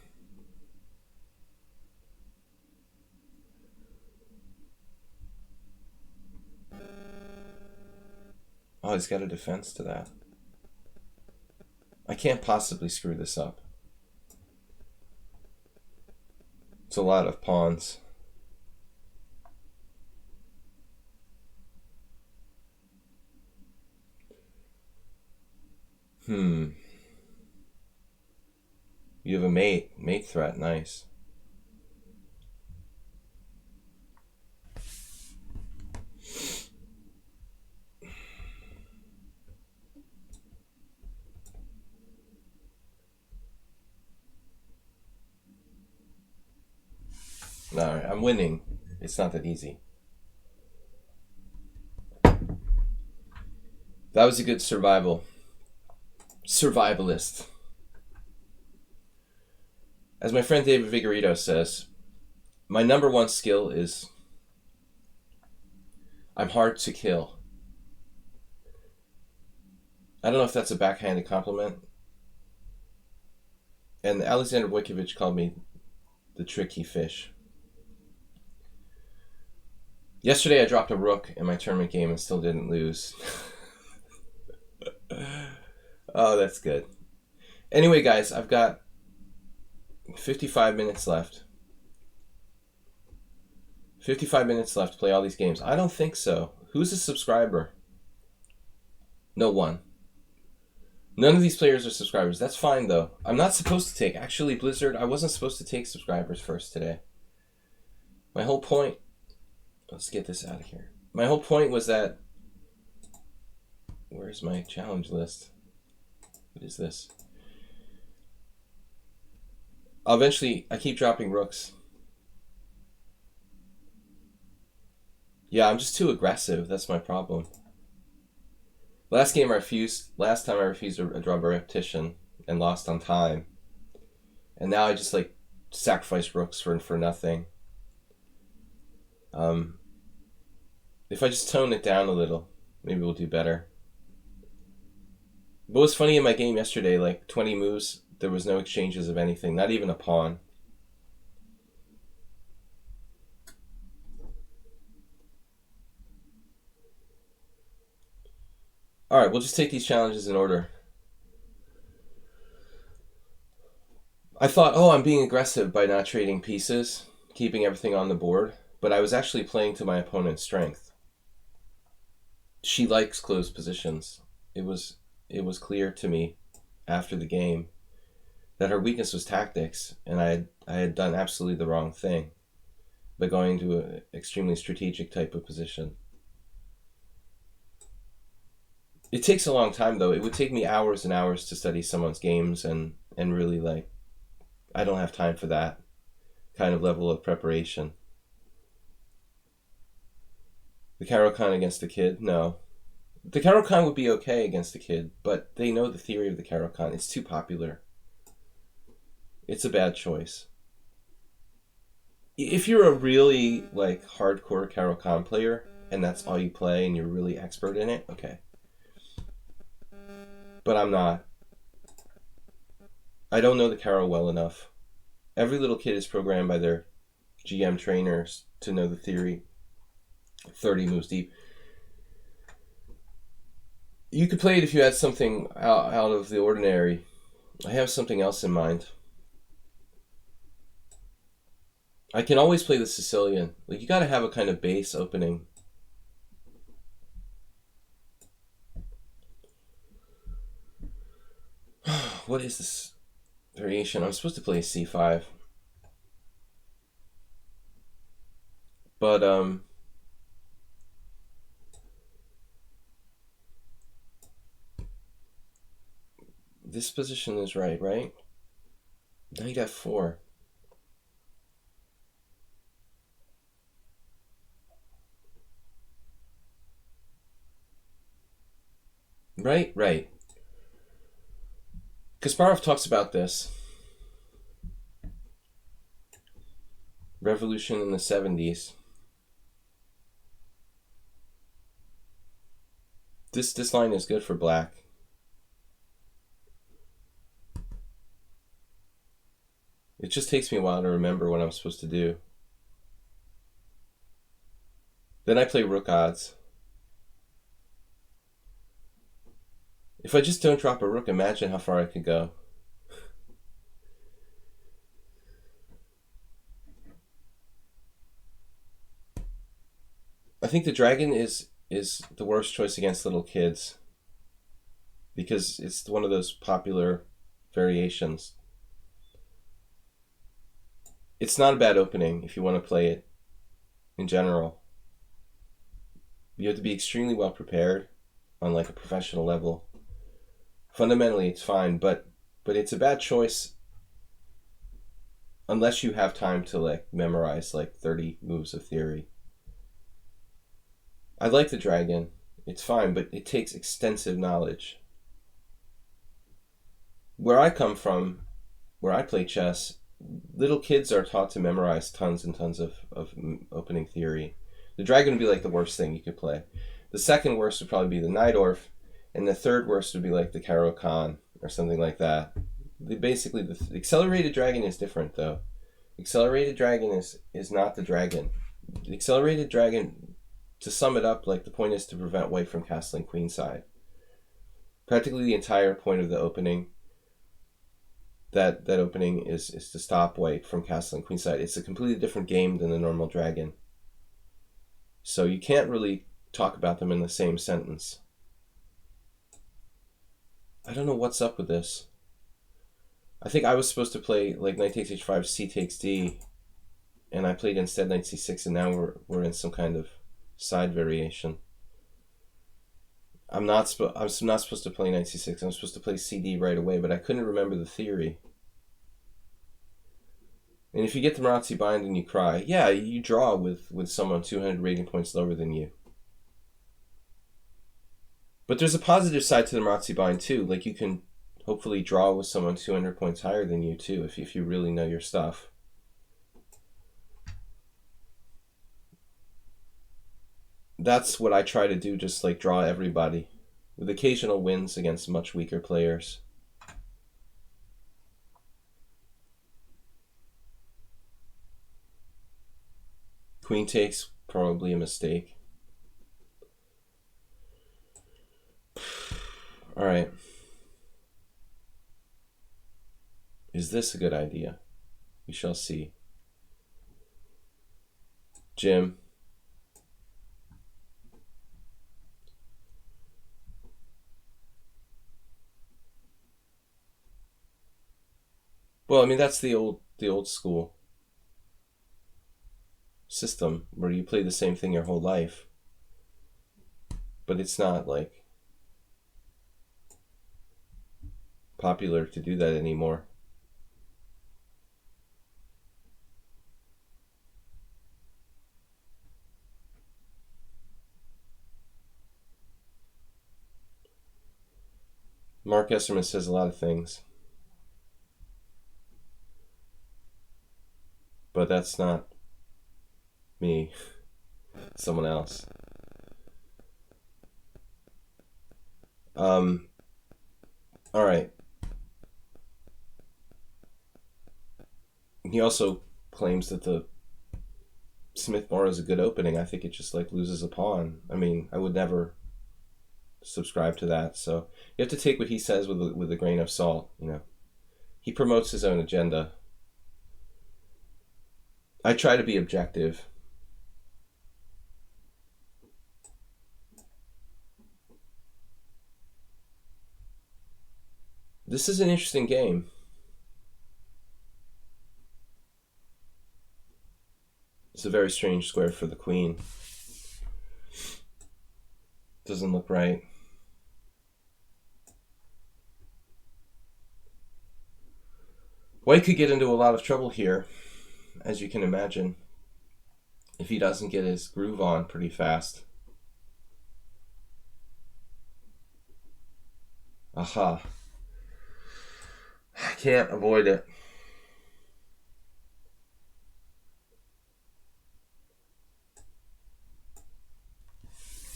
Oh, he's got a defense to that. I can't possibly screw this up. It's a lot of pawns. You have a mate threat, nice. Alright, I'm winning. It's not that easy. That was a good survivalist. As my friend David Vigorito says, my number one skill is I'm hard to kill. I don't know if that's a backhanded compliment. And Alexander Wojciechowicz called me the tricky fish. Yesterday I dropped a rook in my tournament game and still didn't lose. Oh, that's good. Anyway, guys, I've got 55 minutes left. 55 minutes left to play all these games. I don't think so. Who's a subscriber? No one. None of these players are subscribers. That's fine, though. I'm not supposed to take... Actually, Blizzard, I wasn't supposed to take subscribers first today. My whole point... Let's get this out of here. My whole point was that... Where's my challenge list? What is this? Eventually, I keep dropping rooks. Yeah, I'm just too aggressive. That's my problem. Last time I refused a draw by repetition and lost on time. And now I just like sacrifice rooks for nothing. If I just tone it down a little, maybe we'll do better. What was funny in my game yesterday, like 20 moves, there was no exchanges of anything, not even a pawn. Alright, we'll just take these challenges in order. I thought, oh, I'm being aggressive by not trading pieces, keeping everything on the board, but I was actually playing to my opponent's strength. She likes closed positions. It was clear to me after the game that her weakness was tactics, and I had done absolutely the wrong thing by going to an extremely strategic type of position. It takes a long time, though. It would take me hours and hours to study someone's games and really, like, I don't have time for that kind of level of preparation. The Caro-Kann against the kid? No. The Caro-Kann would be okay against the kid, but they know the theory of the Caro-Kann. It's too popular. It's a bad choice. If you're a really, like, hardcore Caro-Kann player, and that's all you play, and you're really expert in it, okay. But I'm not. I don't know the Caro well enough. Every little kid is programmed by their GM trainers to know the theory. 30 moves deep. You could play it if you had something out of the ordinary. I have something else in mind. I can always play the Sicilian. Like, you gotta have a kind of base opening. What is this variation? I'm supposed to play c5. But, this position is right? Knight f4. Right. Kasparov talks about this. Revolution in the 70s. This line is good for black. It just takes me a while to remember what I'm supposed to do. Then I play rook odds. If I just don't drop a rook, imagine how far I could go. I think the dragon is the worst choice against little kids because it's one of those popular variations. It's not a bad opening if you want to play it in general. You have to be extremely well prepared on like a professional level. Fundamentally, it's fine, but it's a bad choice unless you have time to like memorize like 30 moves of theory. I like the dragon. It's fine, but it takes extensive knowledge. Where I come from, where I play chess, little kids are taught to memorize tons and tons of opening theory. The dragon would be like the worst thing you could play. The second worst would probably be the Najdorf, and the third worst would be like the Caro-Kann or something like that. Basically, the accelerated dragon is different, though. Accelerated dragon is not the dragon. The accelerated dragon, to sum it up, like the point is to prevent white from castling queenside. Practically the entire point of the opening that opening is to stop white from castling queenside. It's a completely different game than the normal dragon. So you can't really talk about them in the same sentence. I don't know what's up with this. I think I was supposed to play like knight takes h5, c takes d, and I played instead knight c6, and now we're in some kind of side variation. I'm not supposed to play knight c6. I'm supposed to play cd right away, but I couldn't remember the theory. And if you get the Marazzi bind and you cry, yeah, you draw with someone 200 rating points lower than you. But there's a positive side to the Marazzi bind too. Like, you can hopefully draw with someone 200 points higher than you too, if you really know your stuff. That's what I try to do, just like draw everybody, with occasional wins against much weaker players. Queen takes, probably a mistake. All right. Is this a good idea? We shall see. Jim. Well, I mean, that's the old school system where you play the same thing your whole life. But it's not like popular to do that anymore. Mark Esserman says a lot of things, but that's not me. Someone else. All right. He also claims that the Smith-Morrow is a good opening. I think it just like loses a pawn. I mean, I would never subscribe to that. So you have to take what he says with a grain of salt. You know, he promotes his own agenda. I try to be objective. This is an interesting game. It's a very strange square for the queen. Doesn't look right. White could get into a lot of trouble here, as you can imagine, if he doesn't get his groove on pretty fast. Aha. I can't avoid it.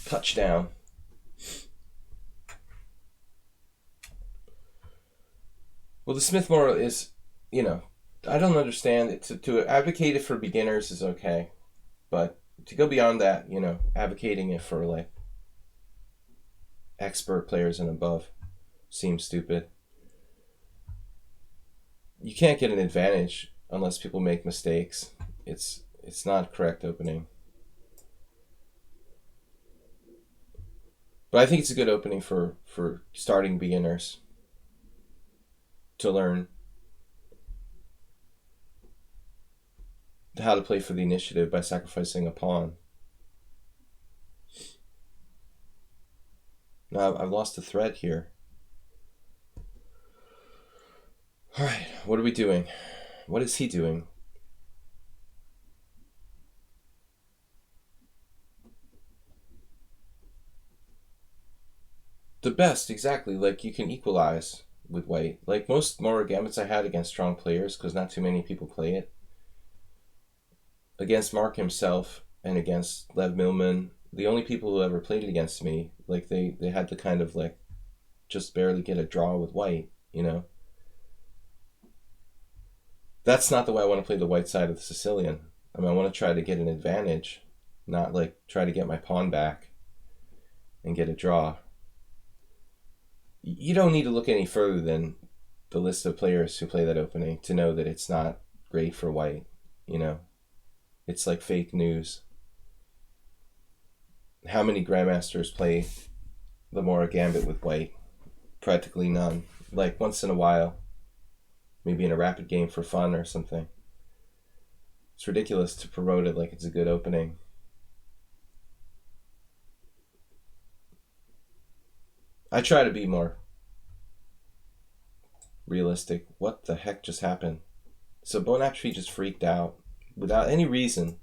Touchdown. Well, the Smith-Morrow is, you know, I don't understand it. To advocate it for beginners is okay, but to go beyond that, you know, advocating it for like expert players and above seems stupid. You can't get an advantage unless people make mistakes. It's not correct opening. But I think it's a good opening for starting beginners to learn how to play for the initiative by sacrificing a pawn. Now I've lost the thread here. All right, what are we doing? What is he doing? The best, exactly. Like, you can equalize with white. Like, most Morrow gambits I had against strong players, because not too many people play it. Against Mark himself and against Lev Millman, the only people who ever played it against me, like, they had to kind of, like, just barely get a draw with white, you know? That's not the way I want to play the white side of the Sicilian. I mean, I want to try to get an advantage, not, like, try to get my pawn back and get a draw. You don't need to look any further than the list of players who play that opening to know that it's not great for white, you know? It's like fake news. How many grandmasters play the Mora Gambit with white? Practically none. Like once in a while. Maybe in a rapid game for fun or something. It's ridiculous to promote it like it's a good opening. I try to be more realistic. What the heck just happened? So Bonaparte just freaked out without any reason.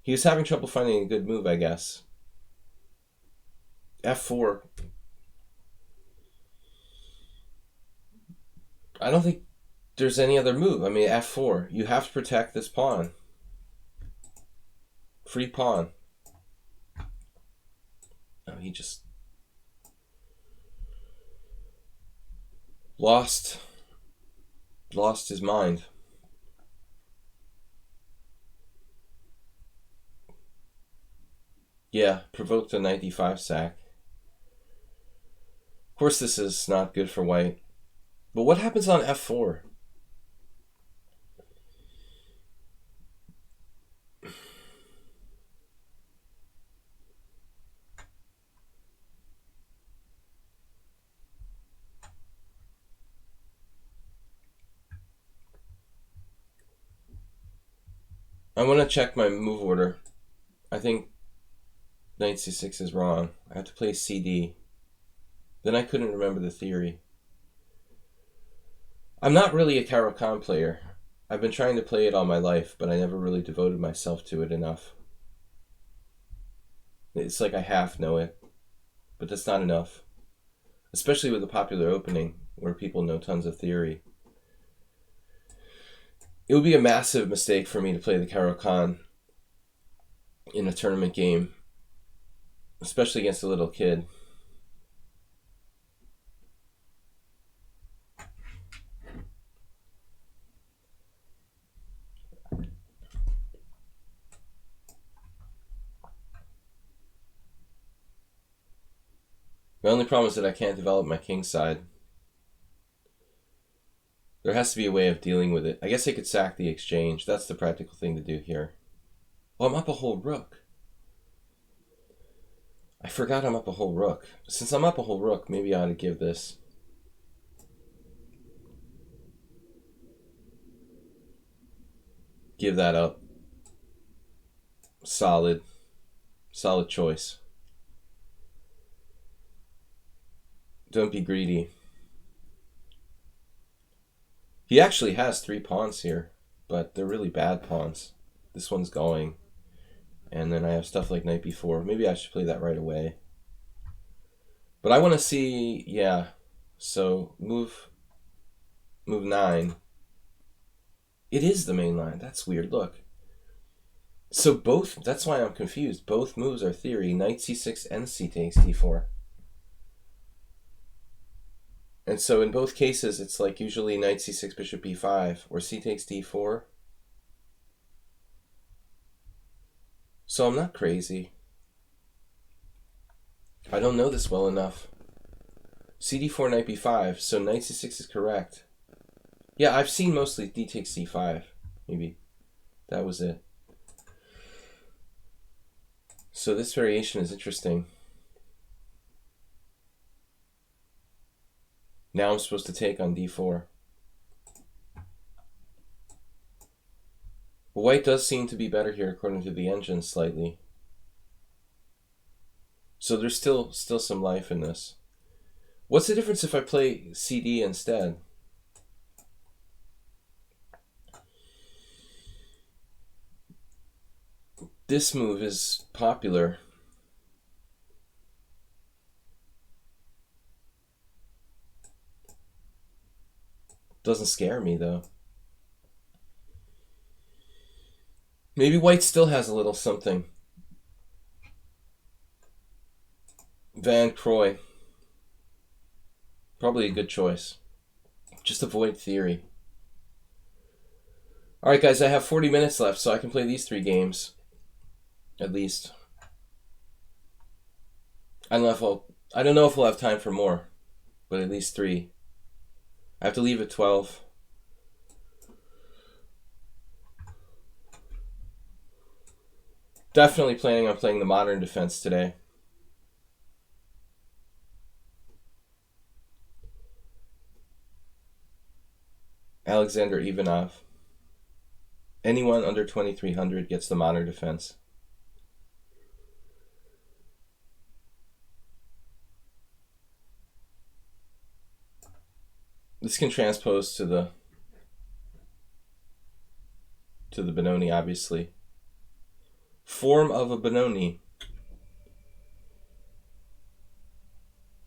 He was having trouble finding a good move, I guess. F4. I don't think there's any other move. I mean, F4. You have to protect this pawn. Free pawn. Oh, he just lost his mind. Yeah, provoked a knight d5 sack. Of course this is not good for white. But what happens on f4? I want to check my move order. I think knight c6 is wrong. I have to play cd. Then I couldn't remember the theory. I'm not really a Caro-Kann player. I've been trying to play it all my life, but I never really devoted myself to it enough. It's like I half know it, but that's not enough. Especially with a popular opening, where people know tons of theory. It would be a massive mistake for me to play the Caro-Kann in a tournament game, especially against a little kid. My only problem is that I can't develop my king side. There has to be a way of dealing with it. I guess I could sack the exchange. That's the practical thing to do here. Oh, I'm up a whole rook. I forgot I'm up a whole rook. Since I'm up a whole rook, maybe I ought to give this. Give that up. Solid choice. Don't be greedy. He actually has 3 pawns here, but they're really bad pawns. This one's going. And then I have stuff like knight b4. Maybe I should play that right away. But I want to see, yeah. So move 9. It is the main line. That's weird. Look. So both, that's why I'm confused. Both moves are theory. Knight c6 and c takes d4. And so in both cases, it's like usually knight c6, bishop b5, or c takes d4. So I'm not crazy. I don't know this well enough. cd4, knight b5, so knight c6 is correct. Yeah, I've seen mostly d takes c5, maybe. That was it. So this variation is interesting. Now I'm supposed to take on d4. But white does seem to be better here according to the engine slightly. So there's still some life in this. What's the difference if I play cd instead? This move is popular. Doesn't scare me though. Maybe white still has a little something. Van Croy. Probably a good choice. Just avoid theory. Alright guys, I have 40 minutes left, so I can play these 3 games. At least. I don't know if we'll have time for more, but at least 3. I have to leave at 12. Definitely planning on playing the modern defense today. Alexander Ivanov. Anyone under 2300 gets the modern defense. This can transpose to the Benoni, obviously. Form of a Benoni.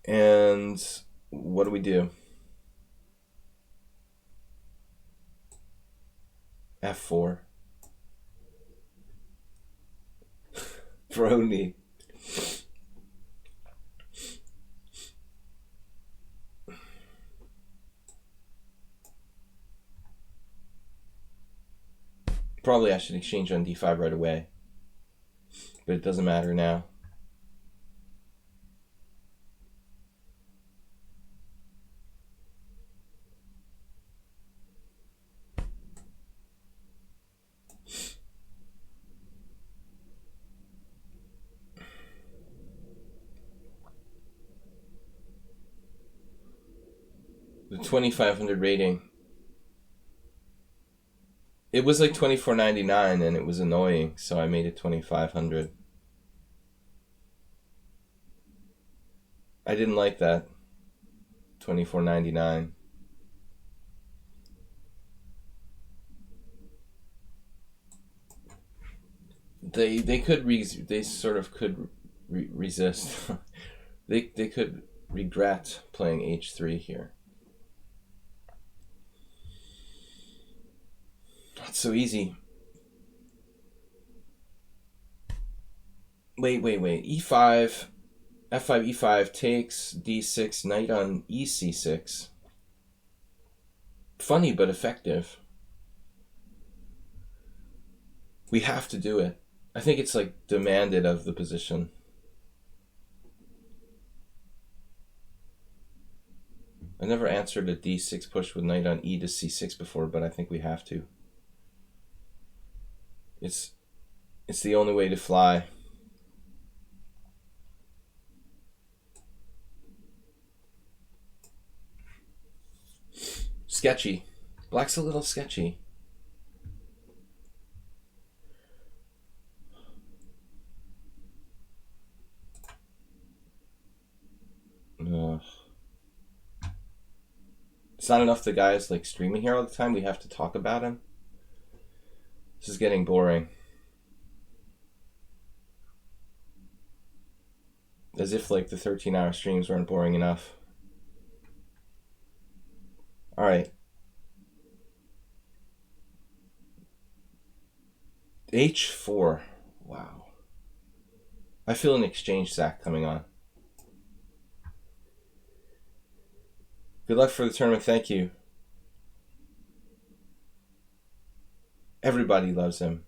And what do we do? F4. Brony. Probably I should exchange on d5 right away. But it doesn't matter now. The 2500 rating. It was like $24.99 and it was annoying, so I made it 2500. I didn't like that. $24.99. They could resist. they could regret playing h3 here. Not so easy. Wait. E5, F5, E5 takes D6, knight on EC6. Funny but effective. We have to do it. I think it's like demanded of the position. I never answered a D6 push with knight on E to C6 before, but I think we have to. It's the only way to fly. Sketchy. Black's a little sketchy. It's not enough the guy's like streaming here all the time. We have to talk about him. This is getting boring. As if like the 13-hour streams weren't boring enough. All right. H4. Wow. I feel an exchange sack coming on. Good luck for the tournament. Thank you. Everybody loves him.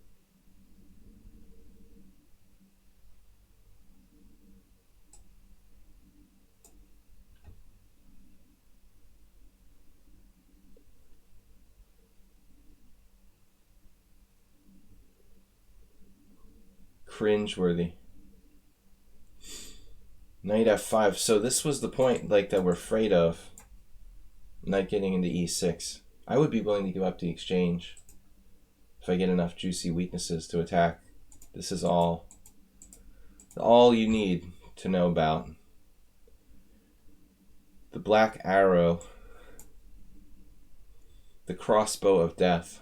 Cringeworthy. Knight F5. So this was the point like that we're afraid of. Knight getting into E6. I would be willing to give up the exchange if I get enough juicy weaknesses to attack. This is all you need to know about. The black arrow. The crossbow of death.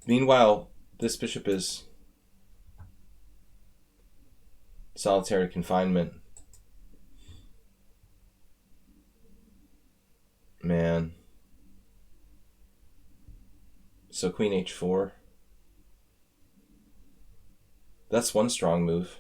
Meanwhile, this bishop is solitary confinement. Man. So queen h4. That's one strong move.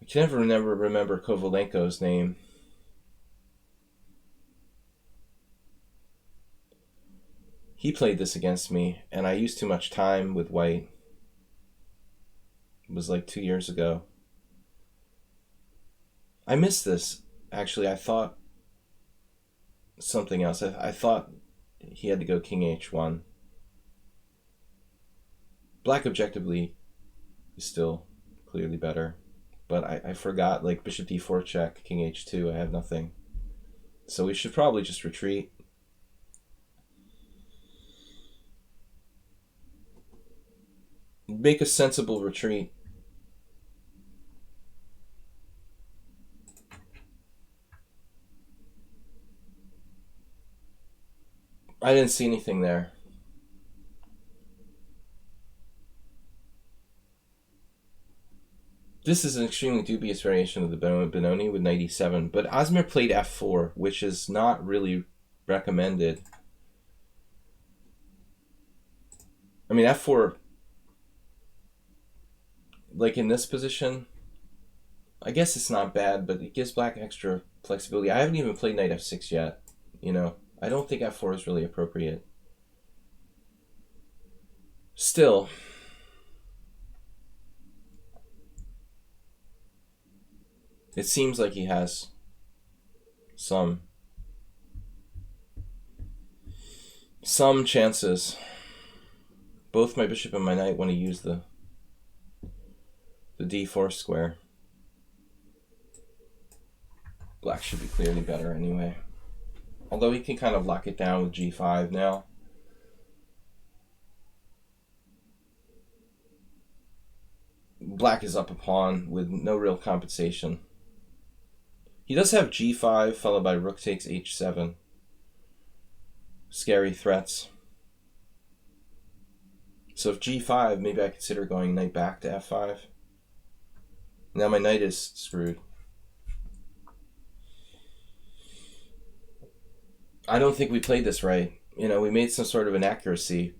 I can never remember Kovalenko's name. He played this against me, and I used too much time with white. It was like 2 years ago. I missed this, actually. I thought something else. I thought he had to go king h1. Black objectively is still clearly better. But I forgot, like, bishop d4 check, king h2, I have nothing. So we should probably just retreat. Make a sensible retreat. I didn't see anything there. This is an extremely dubious variation of the Benoni with knight e7, but Asmir played f4, which is not really recommended. I mean, f4, like in this position, I guess it's not bad, but it gives black extra flexibility. I haven't even played knight f6 yet, you know. I don't think f4 is really appropriate. Still, it seems like he has some chances. Both my bishop and my knight want to use the d4 square. Black should be clearly better anyway. Although he can kind of lock it down with g5 now. Black is up a pawn with no real compensation. He does have g5 followed by rook takes h7. Scary threats. So if g5, maybe I consider going knight back to f5. Now my knight is screwed. I don't think we played this right. You know, we made some sort of inaccuracy.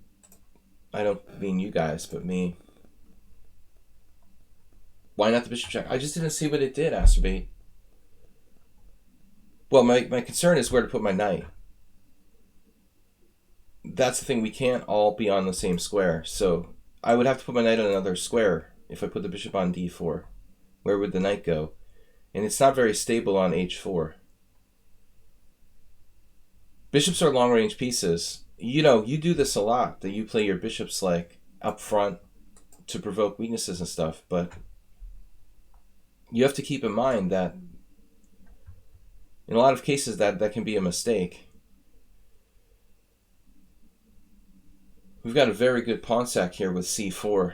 I don't mean you guys, but me. Why not the bishop check? I just didn't see what it did, Asterbait. Well, my concern is where to put my knight. That's the thing, we can't all be on the same square. So I would have to put my knight on another square if I put the bishop on d4. Where would the knight go? And it's not very stable on h4. Bishops are long-range pieces. You know, you do this a lot, that you play your bishops like up front to provoke weaknesses and stuff, but you have to keep in mind that in a lot of cases that can be a mistake. We've got a very good pawn sack here with c4.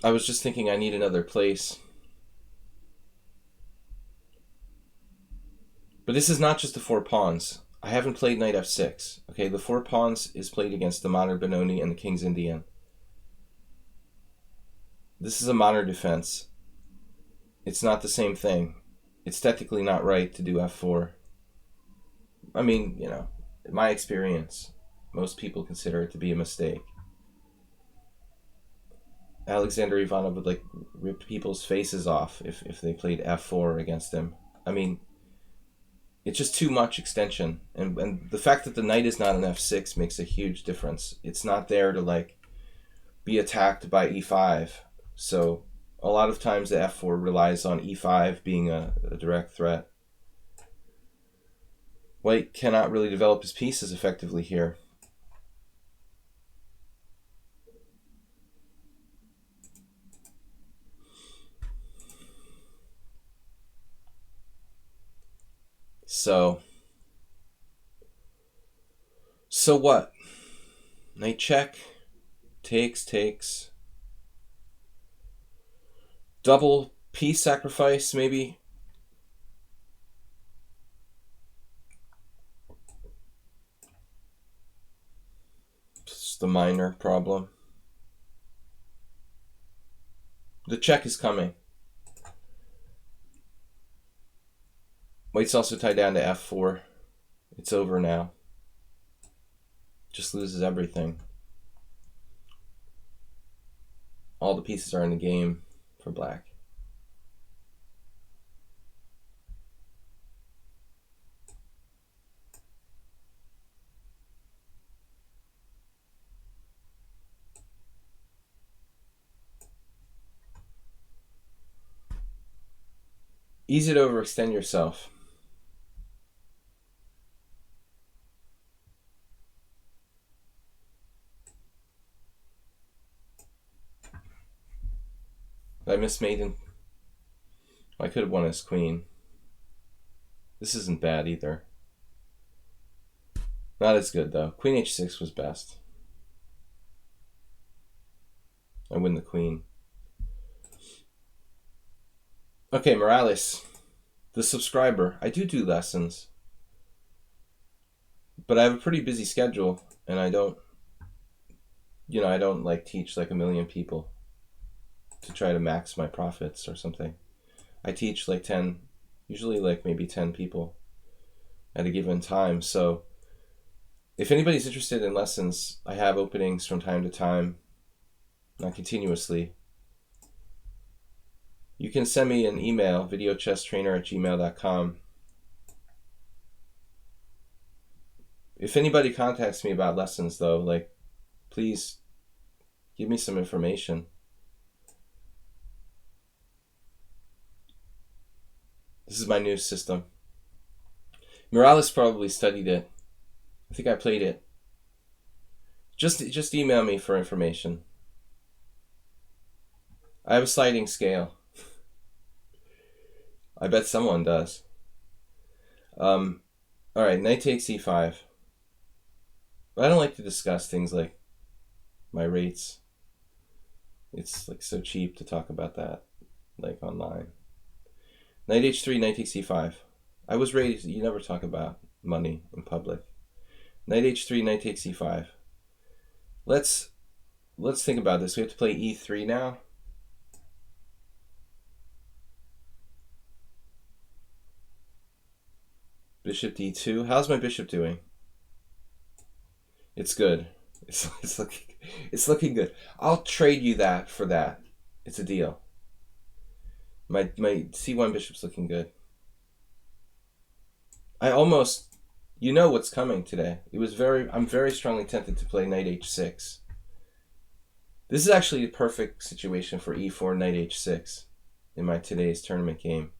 I was just thinking I need another place. But this is not just the 4 pawns. I haven't played knight f6. Okay, the 4 pawns is played against the modern Benoni and the King's Indian. This is a modern defense. It's not the same thing. It's technically not right to do f4. I mean, you know, in my experience, most people consider it to be a mistake. Alexander Ivanov would like rip people's faces off if they played f4 against him. I mean, it's just too much extension. And the fact that the knight is not on f6 makes a huge difference. It's not there to like be attacked by e5. So a lot of times the f4 relies on e5 being a direct threat. White cannot really develop his pieces effectively here. So what? Knight check, takes. Double piece sacrifice, maybe. Just the minor problem. The check is coming. White's also tied down to f4. It's over now. Just loses everything. All the pieces are in the game for black. Easy to overextend yourself. I missed maiden. I could have won as queen. This isn't bad either. Not as good though. Queen h6 was best. I win the queen. Okay, Morales, the subscriber. I do lessons, but I have a pretty busy schedule, and I don't like teach like a million people to try to max my profits or something. I teach like 10, usually like maybe 10 people at a given time. So if anybody's interested in lessons, I have openings from time to time, not continuously. You can send me an email, videochesstrainer@gmail.com. If anybody contacts me about lessons though, like, please give me some information. This is my new system. Morales probably studied it. I think I played it. Just email me for information. I have a sliding scale. I bet someone does. All right, knight takes e5. But I don't like to discuss things like my rates. It's like so cheap to talk about that, like online. Knight h3, knight takes e5. I was raised, you never talk about money in public. Knight h3, knight takes e5. Let's think about this. We have to play e3 now. Bishop d2. How's my bishop doing? It's good. It's looking good. I'll trade you that for that. It's a deal. My c1 bishop's looking good. I almost, you know what's coming today. I'm very strongly tempted to play knight h6. This is actually the perfect situation for e4, knight h6 in my today's tournament game.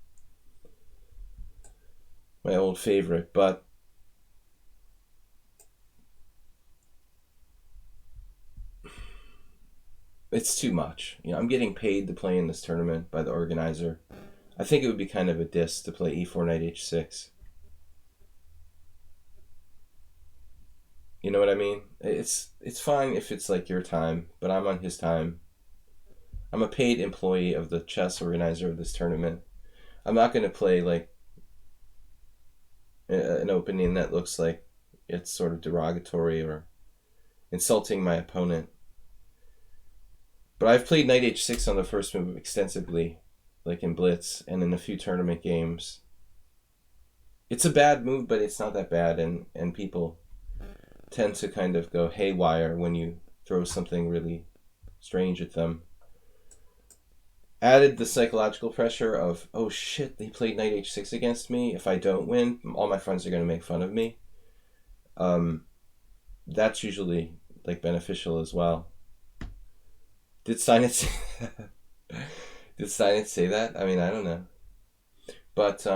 My old favorite, but it's too much. I'm getting paid to play in this tournament by the organizer. I think it would be kind of a diss to play e4, knight h6. You know what I mean? It's fine if it's like your time, but I'm on his time. I'm a paid employee of the chess organizer of this tournament. I'm not going to play like an opening that looks like it's sort of derogatory or insulting my opponent. But I've played knight h6 on the first move extensively, like in Blitz and in a few tournament games. It's a bad move, but it's not that bad, and people tend to kind of go haywire when you throw something really strange at them. Added the psychological pressure of, oh shit, they played knight h6 against me. If I don't win, all my friends are going to make fun of me. That's usually like beneficial as well. Did Steinitz say that? I mean, I don't know. But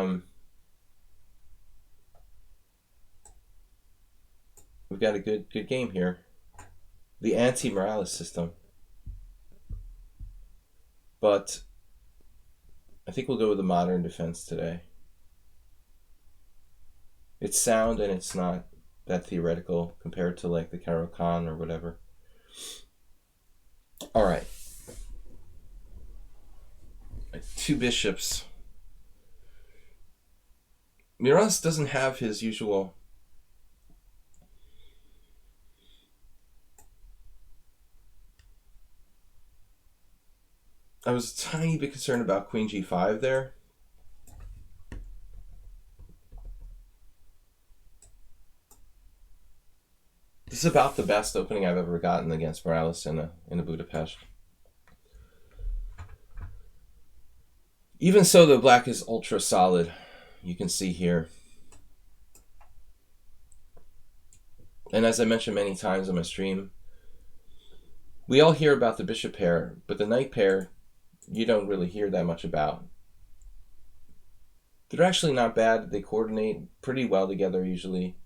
we've got a good game here. The anti-Morales system. But I think we'll go with the modern defense today. It's sound and it's not that theoretical compared to like the Caro-Kann or whatever. All right. Two bishops. Miras doesn't have his usual I was a tiny bit concerned about queen g5 there. This is about the best opening I've ever gotten against Morales in a Budapest. Even so, though, black is ultra solid. You can see here. And as I mentioned many times on my stream, we all hear about the bishop pair, but the knight pair, you don't really hear that much about. They're actually not bad. They coordinate pretty well together usually.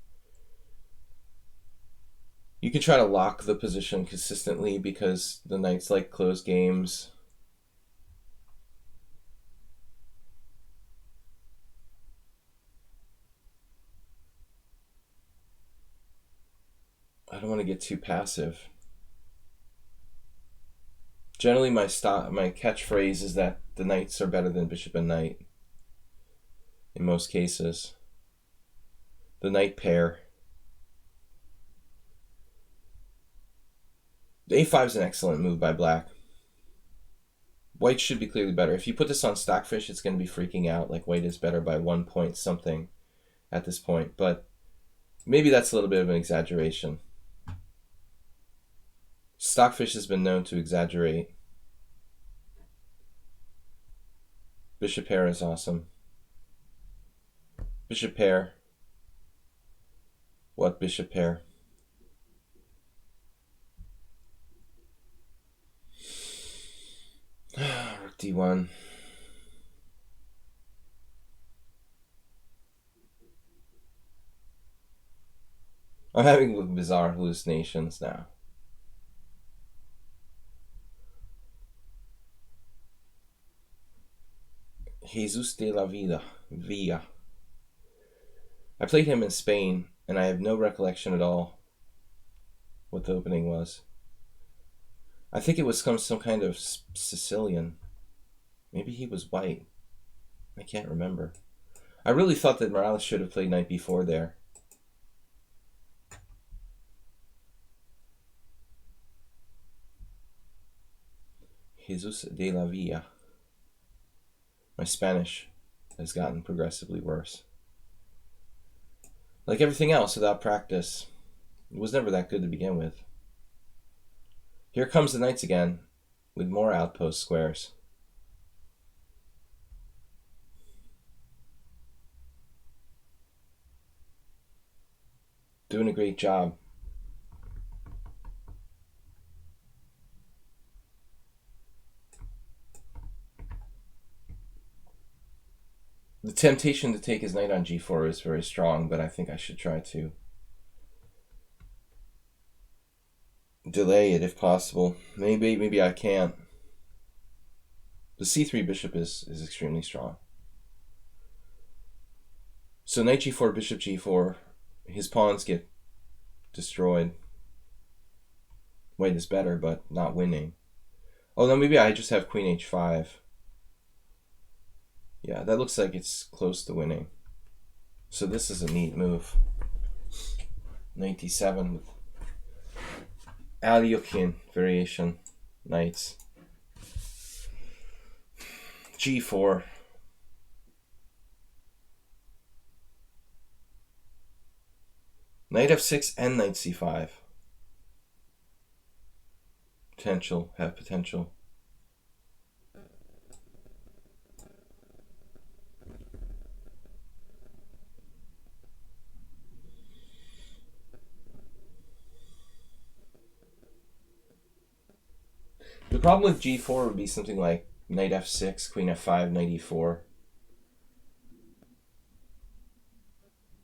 You can try to lock the position consistently because the knights like close games. I don't want to get too passive. Generally, my catchphrase is that the knights are better than bishop and knight. In most cases. The knight pair. The a5 is an excellent move by black. White should be clearly better. If you put this on Stockfish, it's going to be freaking out like white is better by 1 point something at this point. But maybe that's a little bit of an exaggeration. Stockfish has been known to exaggerate. Bishop pair is awesome. Bishop pair. What bishop pair? Rook d1. I'm having bizarre hallucinations now. Jesus de la Villa. I played him in Spain, and I have no recollection at all what the opening was. I think it was some kind of Sicilian. Maybe he was white. I can't remember. I really thought that Morales should have played knight b4 there. Jesus de la Villa. My Spanish has gotten progressively worse. Like everything else, without practice, it was never that good to begin with. Here comes the knights again, with more outpost squares. Doing a great job. The temptation to take his knight on g4 is very strong, but I think I should try to delay it if possible. Maybe I can't. The c3 bishop is extremely strong. So knight g4, bishop g4, his pawns get destroyed. White is better, but not winning. Oh no, maybe I just have queen h5. Yeah, that looks like it's close to winning. So this is a neat move. Knight d7 with Alyukhin variation knights. g4. Knight f6 and knight c5. Have potential. The problem with g4 would be something like knight f6, queen f5, knight e4.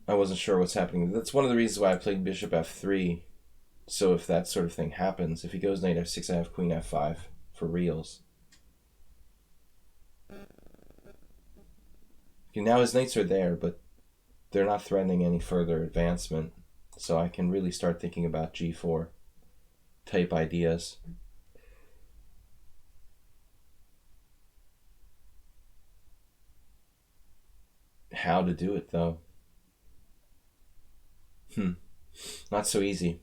I wasn't sure what's happening. That's one of the reasons why I played bishop f3. So if that sort of thing happens, if he goes knight f6, I have queen f5 for reals. Okay, now his knights are there, but they're not threatening any further advancement. So I can really start thinking about g4 type ideas. How to do it, though? Not so easy.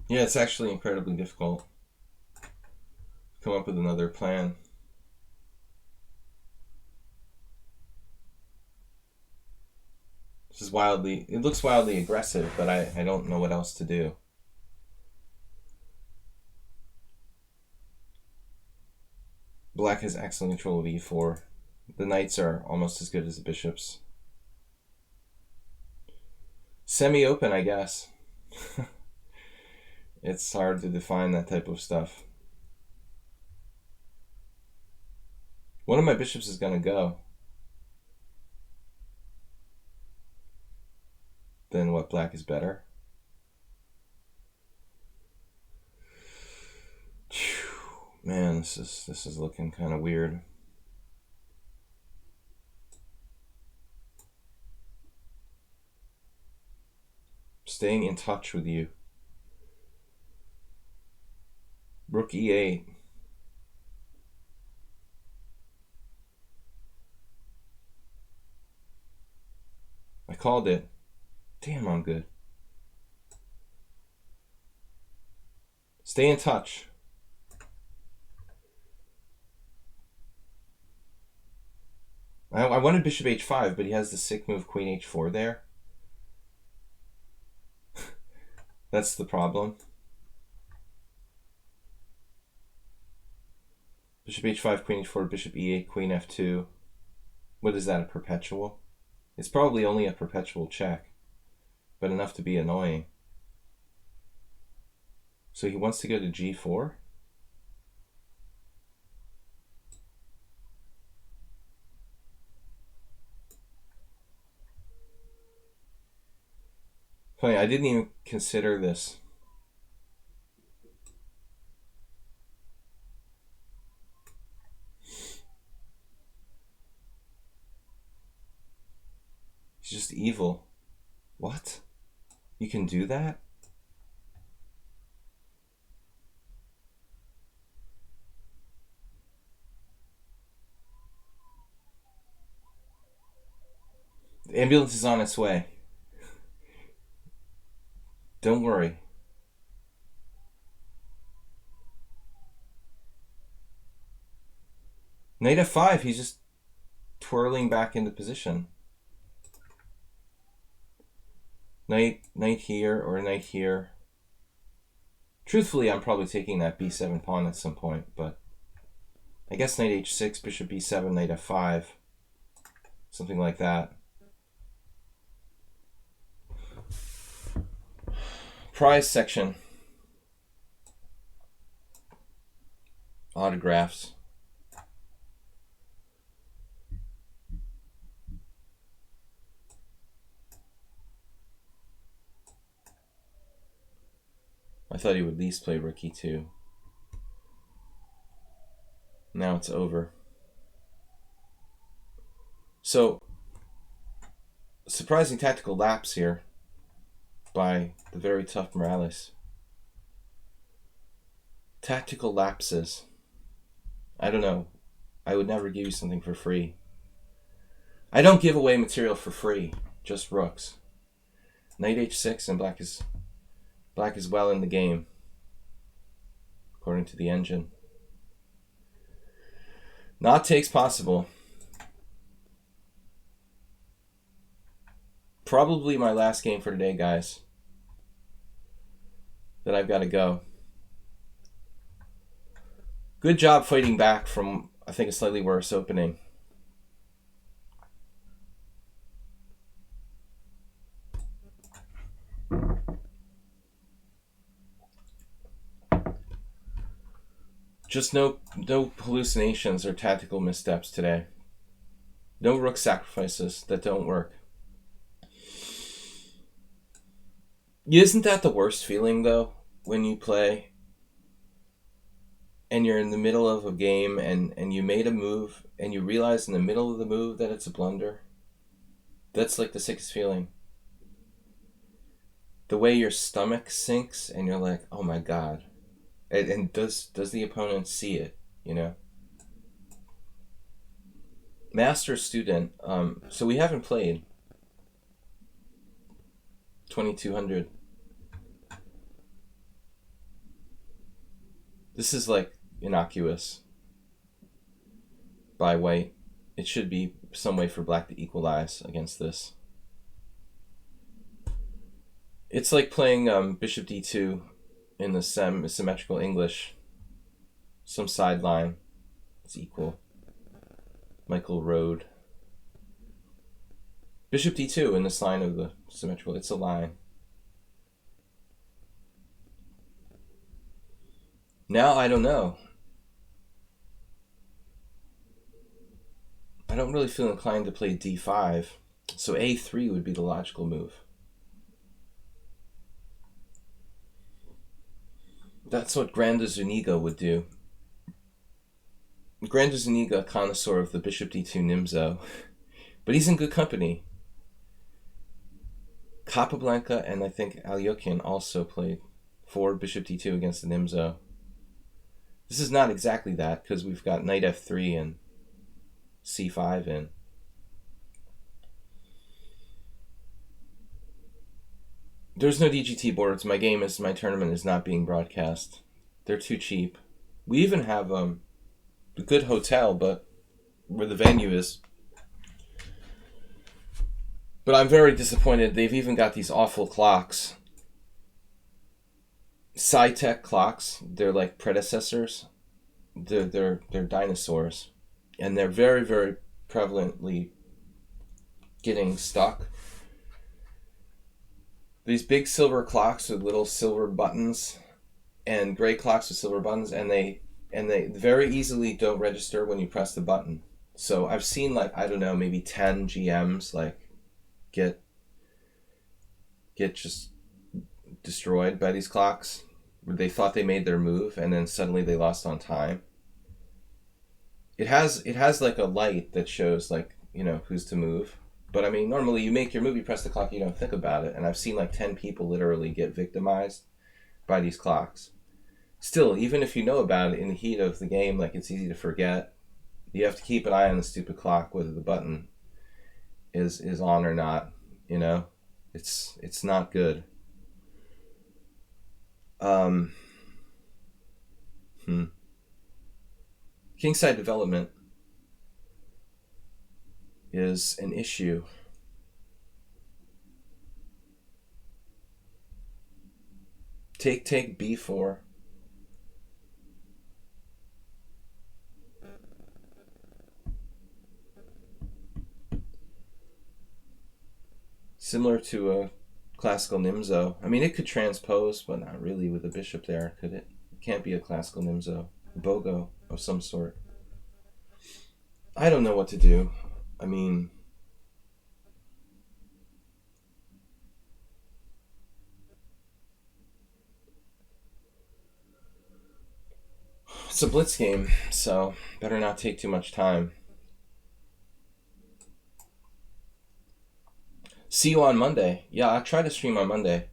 Yeah, it's actually incredibly difficult. come up with another plan. This is it looks wildly aggressive, but I don't know what else to do. Black has excellent control of e4. The knights are almost as good as the bishops. Semi-open, I guess. It's hard to define that type of stuff. One of my bishops is going to go. Then what, black is better? Man, this is looking kind of weird. Staying in touch with you. Rook e8. I called it. Damn, I'm good. Stay in touch. I wanted bishop h5, but he has the sick move queen h4 there. That's the problem. Bishop h5, queen h4, bishop e8, queen f2. What is that, a perpetual? It's probably only a perpetual check, but enough to be annoying. So he wants to go to g4? Funny, I didn't even consider this. He's just evil. What? You can do that? The ambulance is on its way. Don't worry. Knight f5, he's just twirling back into position. Knight here or knight here. Truthfully, I'm probably taking that b7 pawn at some point, but I guess knight h6, bishop b7, knight f5. Something like that. Prize section. Autographs. I thought he would at least play rook e2. Now it's over. So, surprising tactical lapse here by the very tough Morales. Tactical lapses. I don't know. I would never give you something for free. I don't give away material for free, just rooks. Knight h6 and black is well in the game, according to the engine. Not takes possible. Probably my last game for today, guys. Then I've got to go. Good job fighting back from, I think, a slightly worse opening. Just no hallucinations or tactical missteps today. No rook sacrifices that don't work. Isn't that the worst feeling, though, when you play and you're in the middle of a game and you made a move and you realize in the middle of the move that it's a blunder? That's like the sickest feeling. The way your stomach sinks and you're like, oh my God. And does the opponent see it, you know? Master student. So we haven't played 2200. This is like innocuous by white. It should be some way for black to equalize against this. It's like playing bishop d2 in the symmetrical English. Some sideline. It's equal. Michael Rode. Bishop d2 in this line of the symmetrical. It's a line. Now I don't know. I don't really feel inclined to play d5. So a3 would be the logical move. That's what Granda Zuniga would do. Granda Zuniga, connoisseur of the bishop d2 Nimzo. But he's in good company. Capablanca and I think Alyokhin also played 4 bishop d2 against the Nimzo. This is not exactly that, because we've got knight f3 and c5 in. There's no DGT boards. My tournament is not being broadcast. They're too cheap. We even have a good hotel, but where the venue is. But I'm very disappointed. They've even got these awful clocks. Sci-tech clocks. They're like predecessors. They're dinosaurs. And they're very, very prevalently getting stuck. These big silver clocks with little silver buttons and gray clocks with silver buttons, and they very easily don't register when you press the button. So I've seen maybe 10 GMs get just destroyed by these clocks. They thought they made their move and then suddenly they lost on time. It has like a light that shows who's to move. But I mean, normally you make your move, you press the clock, you don't think about it. And I've seen 10 people literally get victimized by these clocks. Still, even if you know about it in the heat of the game, it's easy to forget. You have to keep an eye on the stupid clock, whether the button is on or not. It's not good. Kingside development is an issue. Take b4. Similar to a classical Nimzo. I mean, it could transpose, but not really with a bishop there, could it? It can't be a classical Nimzo. A Bogo of some sort. I don't know what to do. I mean, it's a blitz game, so better not take too much time. See you on Monday. Yeah, I'll try to stream on Monday.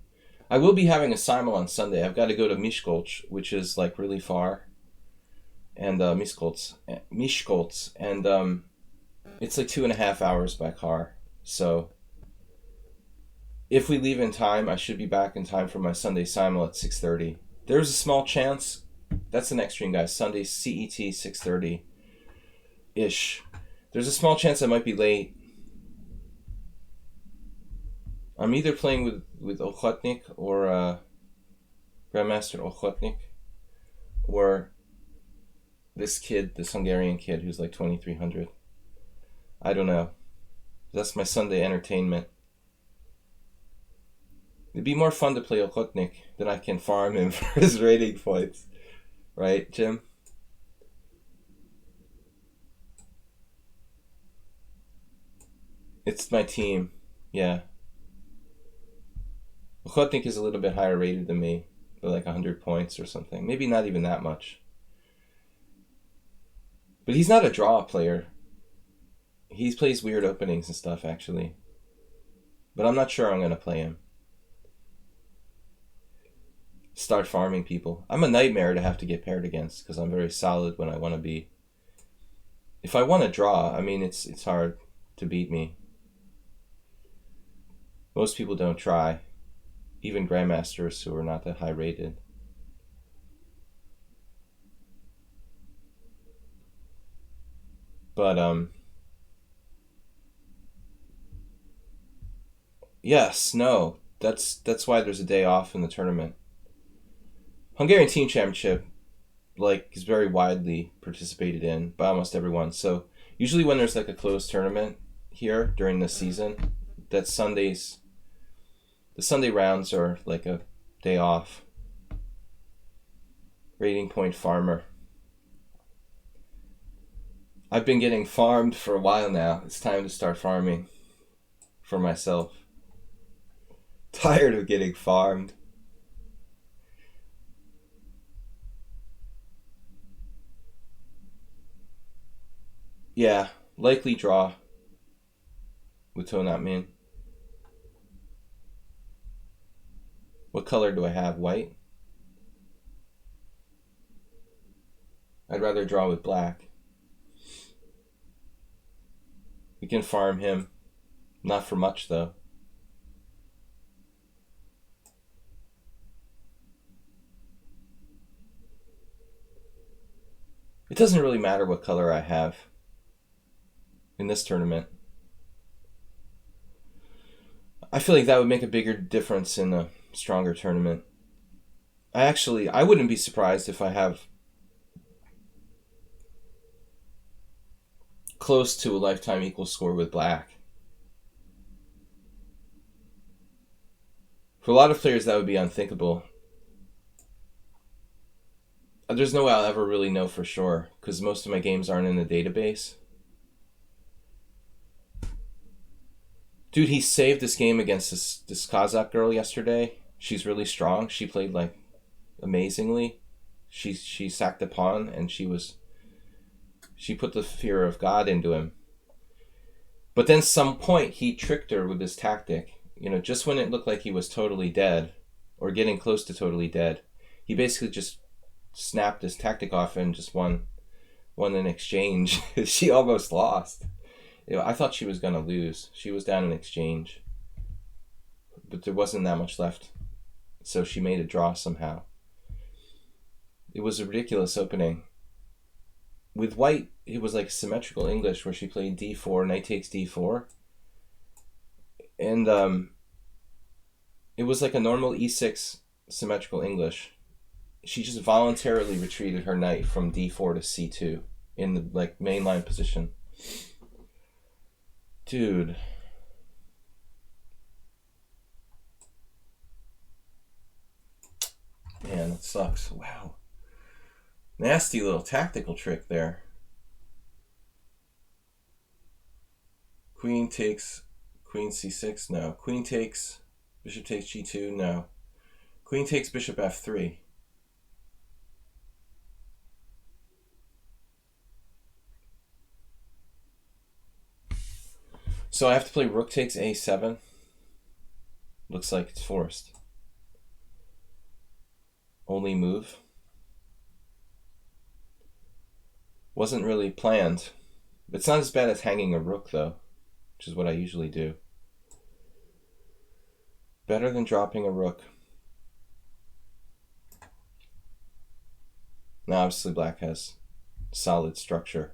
I will be having a simul on Sunday. I've got to go to Miskolc, which is really far. And Miskolc, and it's 2.5 hours by car. So if we leave in time, I should be back in time for my Sunday simul at 6:30. There's a small chance. That's the next stream, guys. Sunday CET 6:30-ish. There's a small chance I might be late. I'm either playing with Ochotnik or Grandmaster Ochotnik, or this Hungarian kid who's 2300. I don't know. That's my Sunday entertainment. It'd be more fun to play Ochotnik than I can farm him for his rating points. Right, Jim? It's my team. Yeah. Ochotnik is a little bit higher rated than me. By 100 points or something. Maybe not even that much. But he's not a draw player. He plays weird openings and stuff, actually. But I'm not sure I'm going to play him. Start farming people. I'm a nightmare to have to get paired against, because I'm very solid when I want to be. If I want to draw, I mean, it's hard to beat me. Most people don't try. Even grandmasters who are not that high rated. But yes, no. That's why there's a day off in the tournament. Hungarian Team Championship is very widely participated in by almost everyone. So usually when there's a closed tournament here during the season, that Sundays, the Sunday rounds are a day off. Rating Point Farmer. I've been getting farmed for a while now. It's time to start farming for myself. Tired of getting farmed. Yeah, likely draw with Tonatmin. What color do I have? White? I'd rather draw with black. We can farm him. Not for much, though. It doesn't really matter what color I have in this tournament. I feel like that would make a bigger difference in a stronger tournament. I wouldn't be surprised if I have close to a lifetime equal score with black. For a lot of players, that would be unthinkable. There's no way I'll ever really know for sure, because most of my games aren't in the database. Dude, he saved this game against this Kazakh girl yesterday. She's really strong. She played amazingly. She sacked a pawn and she put the fear of God into him. But then some point he tricked her with his tactic. Just when it looked like he was totally dead or getting close to totally dead, he basically just snapped his tactic off and just won an exchange. She almost lost. I thought she was going to lose. She was down in exchange. But there wasn't that much left. So she made a draw somehow. It was a ridiculous opening. With white, it was symmetrical English where she played d4, knight takes d4. And it was a normal e6 symmetrical English. She just voluntarily retreated her knight from d4 to c2 in the mainline position. Dude. Man, that sucks. Wow. Nasty little tactical trick there. Queen takes queen c6, no. Queen takes bishop takes g2, no. Queen takes bishop f3. So I have to play rook takes a7. Looks like it's forced. Only move. Wasn't really planned. It's not as bad as hanging a rook, though, which is what I usually do. Better than dropping a rook. Now, obviously, black has solid structure.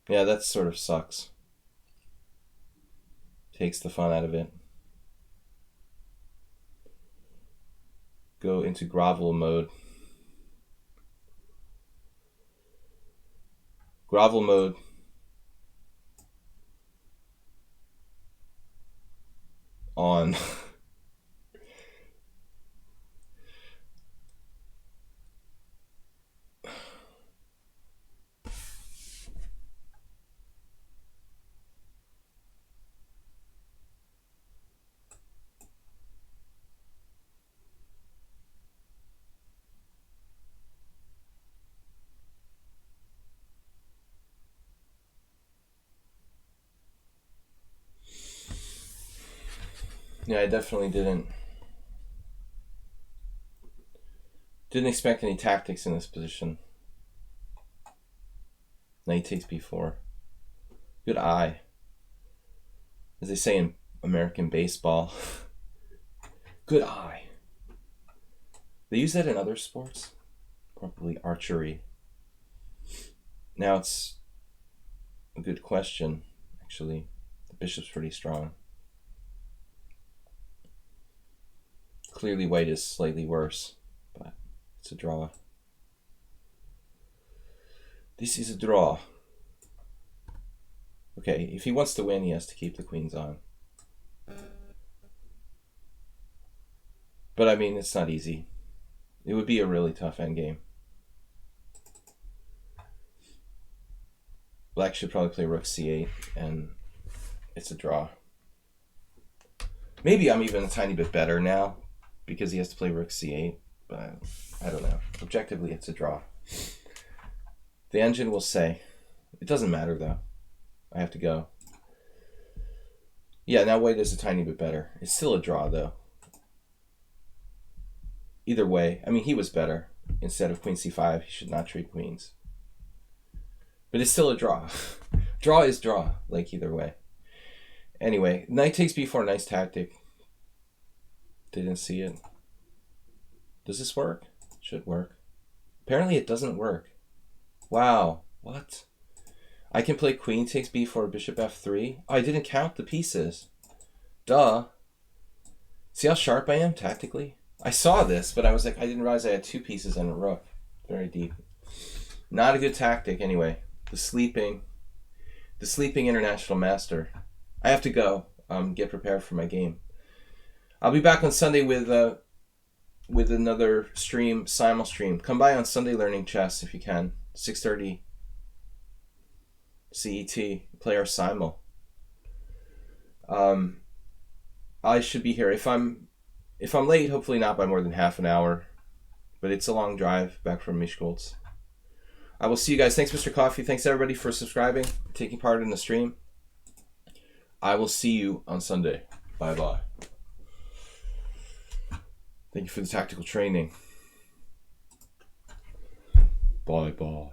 Yeah, that sort of sucks. Takes the fun out of it. Go into grovel mode. Grovel mode. On. Yeah, I definitely didn't expect any tactics in this position. Knight takes b4. Good eye. As they say in American baseball. Good eye. They use that in other sports, probably archery. Now it's a good question, actually. The bishop's pretty strong. Clearly white is slightly worse, but it's a draw. This is a draw. Okay, if he wants to win, he has to keep the queens on. But I mean, it's not easy. It would be a really tough endgame. Black should probably play rook c8, and it's a draw. Maybe I'm even a tiny bit better now because he has to play rook c8, but I don't know. Objectively, it's a draw. The engine will say. It doesn't matter, though. I have to go. Yeah, now white is a tiny bit better. It's still a draw, though. Either way, I mean, he was better. Instead of queen c5, he should not trade queens. But it's still a draw. Draw is draw, like either way. Anyway, knight takes b4, nice tactic. Didn't see it. Does this work? Should work. Apparently it doesn't work. Wow, what? I can play queen takes b4, bishop f3. Oh, I didn't count the pieces. Duh. See how sharp I am tactically? I saw this, but I was like, I didn't realize I had two pieces and a rook. Very deep. Not a good tactic anyway. The sleeping international master. I have to go. Get prepared for my game. I'll be back on Sunday with another stream, simul stream. Come by on Sunday learning chess if you can. 6:30 CET. Play our simul. I should be here. If I'm late, hopefully not by more than half an hour. But it's a long drive back from Miskolc. I will see you guys. Thanks, Mr. Coffee. Thanks, everybody, for subscribing, taking part in the stream. I will see you on Sunday. Bye-bye. Thank you for the tactical training. Bye-bye.